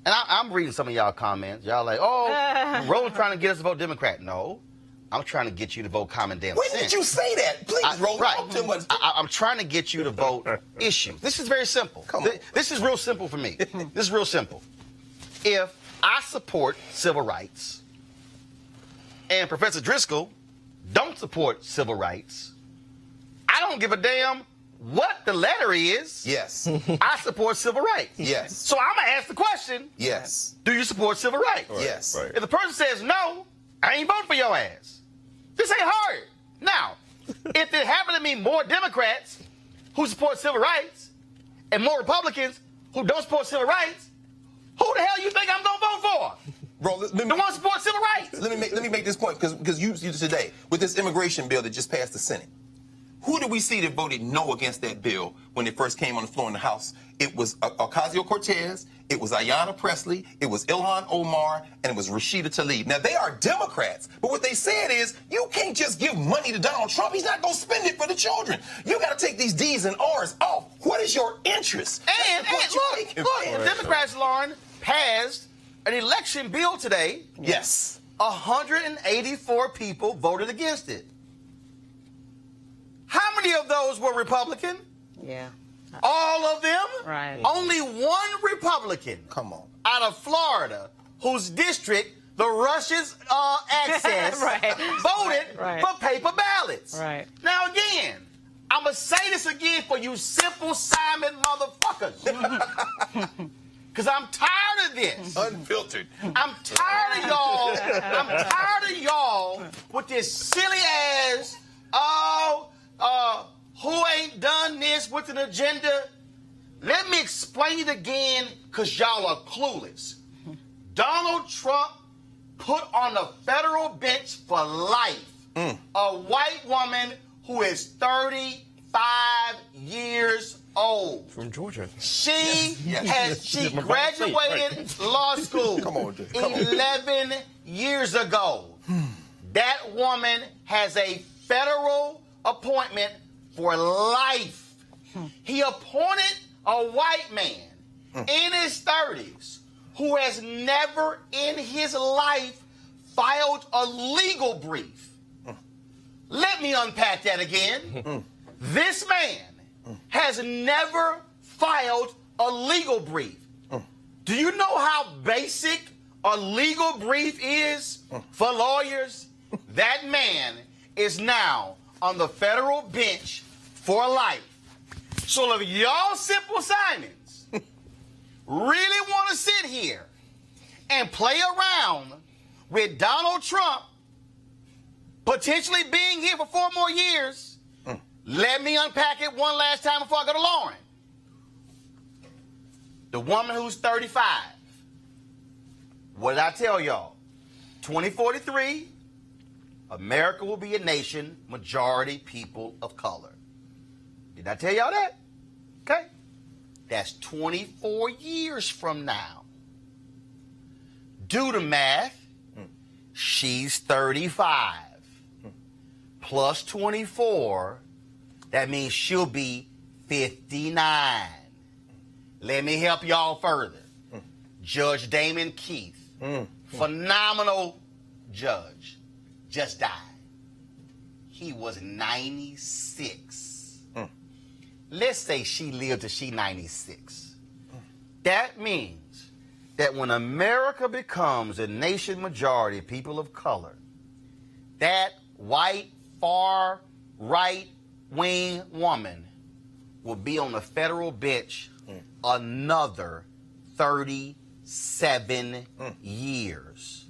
and I'm reading some of y'all comments. Y'all like, oh, Roland's trying to get us to vote Democrat. No, I'm trying to get you to vote common damn sense. When did you say that? Please, Roland. Right. I'm trying to get you to vote issues. This is very simple. This is real simple for me. This is real simple. If I support civil rights and Professor Driscoll don't support civil rights, I don't give a damn what the letter is. Yes. I support civil rights. Yes. So I'm going to ask the question. Yes. Do you support civil rights? Yes. If the person says no, I ain't voting for your ass. This ain't hard. Now, if there happen to be more Democrats who support civil rights and more Republicans who don't support civil rights, who the hell you think I'm going to vote for? Bro, the one who supports civil rights. Let me make this point, because you today, with this immigration bill that just passed the Senate, who did we see that voted no against that bill when it first came on the floor in the House? It was Ocasio-Cortez, it was Ayanna Pressley, it was Ilhan Omar, and it was Rashida Tlaib. Now, they are Democrats, but what they said is, you can't just give money to Donald Trump. He's not going to spend it for the children. You got to take these D's and R's off. What is your interest? And look, the Democrats, Lauren, passed an election bill today. Yes. 184 people voted against it. How many of those were Republican? Yeah. All of them? Right. Only one Republican. Come on. Out of Florida, whose district the Russians access voted for paper ballots. Right. Now again, I'm going to say this again for you Simple Simon motherfuckers. Because I'm tired of this. Unfiltered. I'm tired of y'all. I'm tired of y'all with this silly ass, who ain't done this with an agenda. Let me explain it again, because y'all are clueless. Donald Trump put on the federal bench for life a white woman who is 35 years old. From Georgia. She graduated law school 11 years ago. That woman has a federal appointment for life. He appointed a white man in his 30s who has never in his life filed a legal brief. Let me unpack that again. This man has never filed a legal brief. Do you know how basic a legal brief is for lawyers? That man is now on the federal bench for life. So if y'all Simple Simons really want to sit here and play around with Donald Trump potentially being here for 4 more years, let me unpack it one last time before I go to Lauren. The woman who's 35. What did I tell y'all? 2043, America will be a nation, majority people of color. Did I tell y'all that? Okay. That's 24 years from now. Do the math. She's 35. Plus 24, that means she'll be 59. Let me help y'all further. Judge Damon Keith, phenomenal judge, just died. He was 96. Let's say she lived till she 96. That means that when America becomes a nation majority, people of color, that white, far right wing woman will be on the federal bench another 37 years.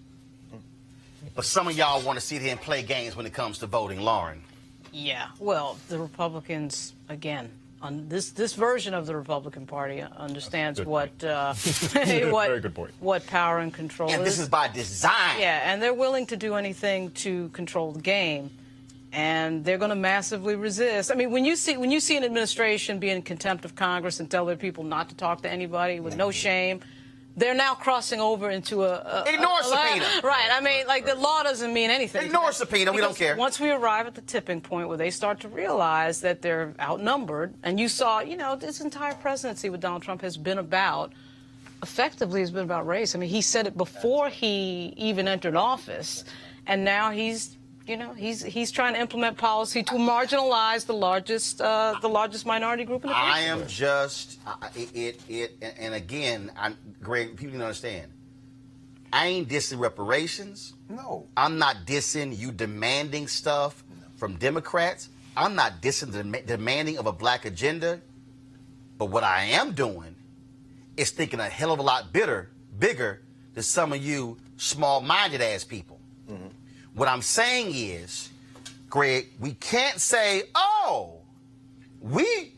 But some of y'all want to sit here and play games when it comes to voting, Lauren. Yeah, well, the Republicans, again, on this version of the Republican Party understands what very good point. What power and control is. And this is by design. Yeah, and they're willing to do anything to control the game, and they're going to massively resist. I mean, when you see an administration be in contempt of Congress and tell their people not to talk to anybody with no shame, they're now crossing over into ignore subpoena. Right. I mean, like, the law doesn't mean anything. Ignore subpoena. We don't care. Once we arrive at the tipping point where they start to realize that they're outnumbered, and you saw, you know, this entire presidency with Donald Trump has been about, effectively, has been about race. I mean, he said it before he even entered office, and now he's, you know, he's trying to implement policy to marginalize the largest minority group in the country. I am just and again, Greg, people need to understand. I ain't dissing reparations. No. I'm not dissing you demanding stuff from Democrats. I'm not dissing the demanding of a black agenda. But what I am doing is thinking a hell of a lot bigger than some of you small-minded ass people. Mm-hmm. What I'm saying is, Greg, we can't say, oh, we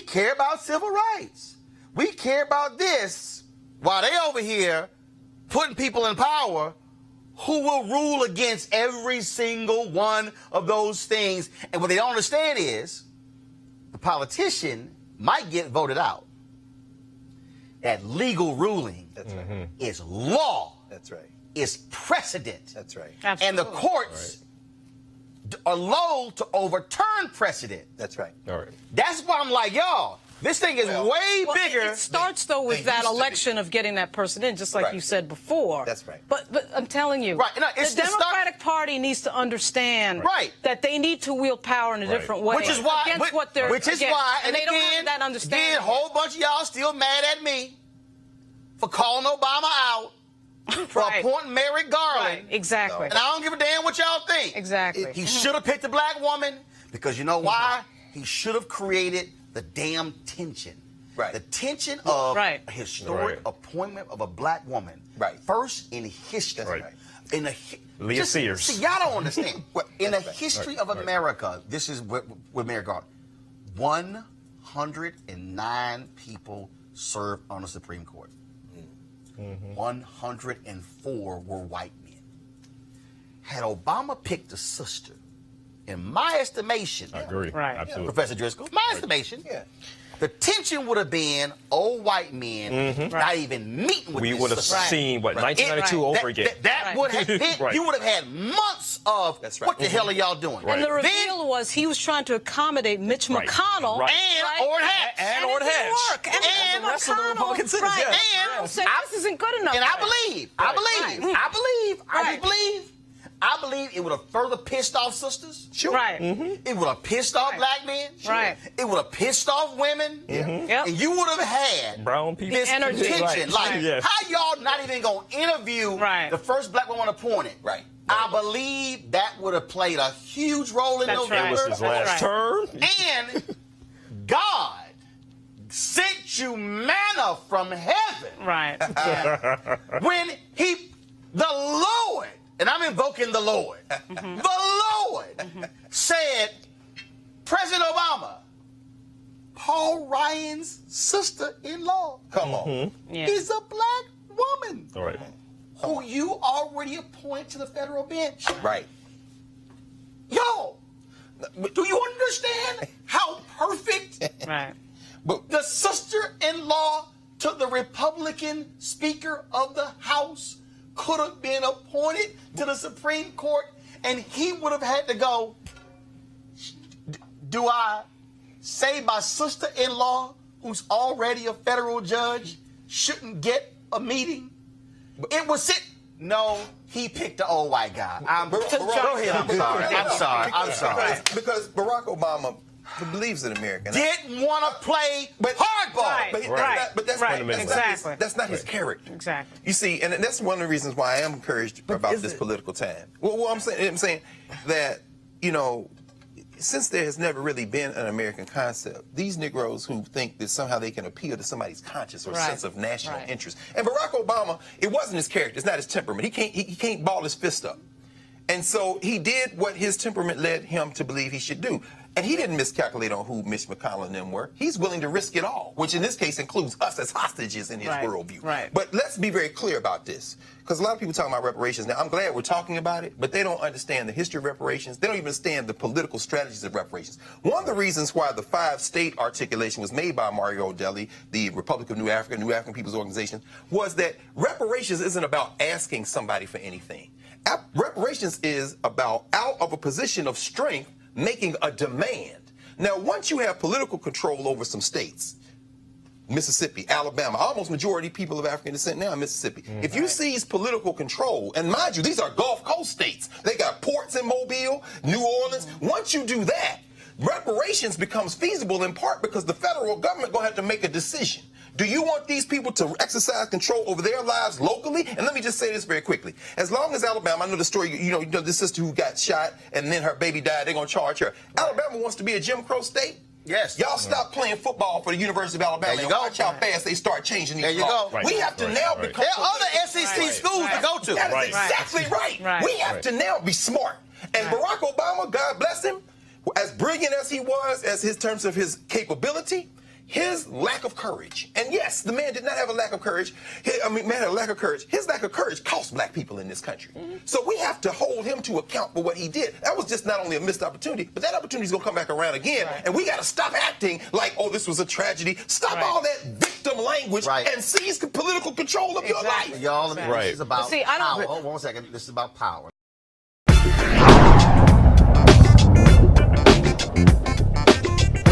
care about civil rights. We care about this, while they over here putting people in power who will rule against every single one of those things. And what they don't understand is the politician might get voted out. That legal ruling is law. That's right. Is precedent. That's right. Absolutely. And the courts are loath to overturn precedent. That's right. All right. That's why I'm like, y'all, this thing is way bigger. It starts, though, with that election of getting that person in, just like you said before. That's right. But I'm telling you, the Democratic Party needs to understand that they need to wield power in a different way. Which is why, and they don't have that understanding. Again, a whole bunch of y'all still mad at me for calling Obama out. For appointing Merrick Garland. Right, exactly. And I don't give a damn what y'all think. Exactly. He should have picked a black woman because you know why? He should have created the damn tension. Right. The tension of a historic appointment of a black woman. Right. First in history. Right. In the Leah Sears. See, y'all don't understand. In the history of America, this is with Merrick Garland. 109 people served on the Supreme Court. 104 were white men. Had Obama picked a sister, in my estimation, I agree. Absolutely. Professor Driscoll, my estimation, the tension would have been old white men not even meeting with we this would have sister. seen, 1992 over again. That would have been, you would have had months of, what the hell are y'all doing? And the reveal was he was trying to accommodate Mitch McConnell and Orrin Hatch. And it didn't work. And the rest of the Republican senators. And said, this isn't good enough. And I believe it would have further pissed off sisters. Sure. Right. It would have pissed off black men. Right. It would have pissed off women. And you would have had brown people. This contention. Like, how y'all not even going to interview the first black woman appointed? Right. I believe that would have played a huge role in November. It was his last term. And God sent you manna from heaven. Right. When the Lord, and I'm invoking the Lord, the Lord said, President Obama, Paul Ryan's sister-in-law, come on, is a black woman. All right. Who you already appoint to the federal bench. Right. Yo, do you understand how perfect the sister-in-law to the Republican Speaker of the House could have been appointed to the Supreme Court, and he would have had to go, do I say my sister-in-law, who's already a federal judge, shouldn't get a meeting? It was it. No, he picked the old white guy. Go ahead. I'm sorry. Because Barack Obama believes in America. Didn't want to play hardball. But that's not his character. Exactly. You see, and that's one of the reasons why I am encouraged about this political time. Well, I'm saying that, you know, since there has never really been an American concept, these Negroes who think that somehow they can appeal to somebody's conscience or sense of national interest. And Barack Obama, it wasn't his character. It's not his temperament. He can't ball his fist up. And so he did what his temperament led him to believe he should do. And he didn't miscalculate on who Mitch McConnell and them were. He's willing to risk it all, which in this case includes us as hostages in his worldview. Right. But let's be very clear about this, because a lot of people talking about reparations. Now, I'm glad we're talking about it, but they don't understand the history of reparations. They don't even understand the political strategies of reparations. One of the reasons why the 5-state articulation was made by Mario Deli, the Republic of New African People's Organization, was that reparations isn't about asking somebody for anything. Reparations is about, out of a position of strength, making a demand. Now, once you have political control over some states, Mississippi, Alabama, almost majority people of African descent now in Mississippi. If you seize political control, and mind you, these are Gulf Coast states. They got ports in Mobile, New Orleans. Once you do that, reparations becomes feasible in part because the federal government gonna have to make a decision. Do you want these people to exercise control over their lives locally? And let me just say this very quickly. As long as Alabama, I know the story, you know this sister who got shot and then her baby died, they're going to charge her. Alabama wants to be a Jim Crow state? Yes. Y'all stop playing football for the University of Alabama. There you and go. watch how fast they start changing these There you laws. go. We have to now become... There are other SEC schools to go to. That is exactly right. We have to now be smart. And Barack Obama, God bless him, as brilliant as he was, as his terms of his capability, his lack of courage, and yes, the man did not have a lack of courage. Man had a lack of courage. His lack of courage cost black people in this country. So we have to hold him to account for what he did. That was just not only a missed opportunity, but that opportunity is going to come back around again. And we got to stop acting like, oh, this was a tragedy. Stop all that victim language and seize political control of your life. Y'all, this is about power. Hold on 1 second. This is about power.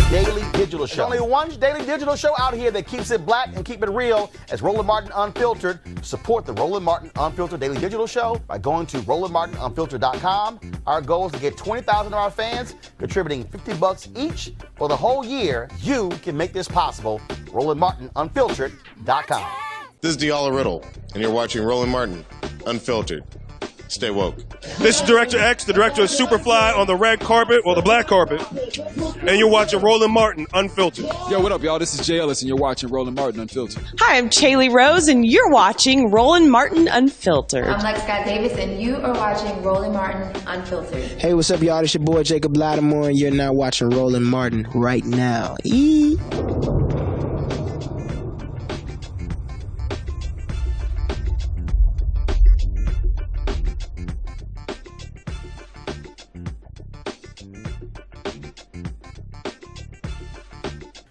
Daily Digital Show. There's only one daily digital show out here that keeps it black and keep it real. As Roland Martin Unfiltered. Support the Roland Martin Unfiltered Daily Digital Show by going to RolandMartinUnfiltered.com. Our goal is to get 20,000 of our fans contributing $50 each for the whole year. You can make this possible. RolandMartinUnfiltered.com. This is Diala Riddle, and you're watching Roland Martin Unfiltered. Stay woke. This is Director X, the director of Superfly on the red carpet, or the black carpet, and you're watching Roland Martin Unfiltered. Yo, what up, y'all? This is Jay Ellis, and you're watching Roland Martin Unfiltered. Hi, I'm Chaley Rose, and you're watching Roland Martin Unfiltered. I'm Lex Scott Davis, and you are watching Roland Martin Unfiltered. Hey, what's up, y'all? It's your boy Jacob Lattimore, and you're now watching Roland Martin right now.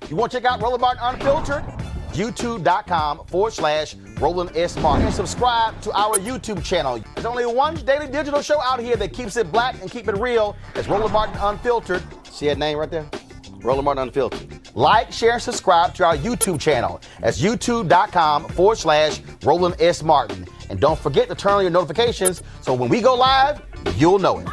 You want to check out Roland Martin Unfiltered? YouTube.com/Roland S. Martin. And subscribe to our YouTube channel. There's only one daily digital show out here that keeps it black and keep it real. It's Roland Martin Unfiltered. See that name right there? Roland Martin Unfiltered. Like, share, and subscribe to our YouTube channel. That's YouTube.com/Roland S. Martin. And don't forget to turn on your notifications so when we go live, you'll know it.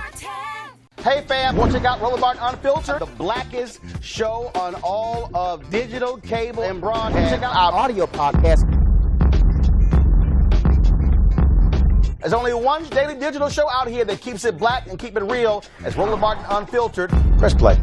Hey fam, want to check out Roland Martin Unfiltered? The blackest show on all of digital, cable, and broadcast. Check out our audio podcast. There's only one daily digital show out here that keeps it black and keep it real. It's Roland Martin Unfiltered. Press play.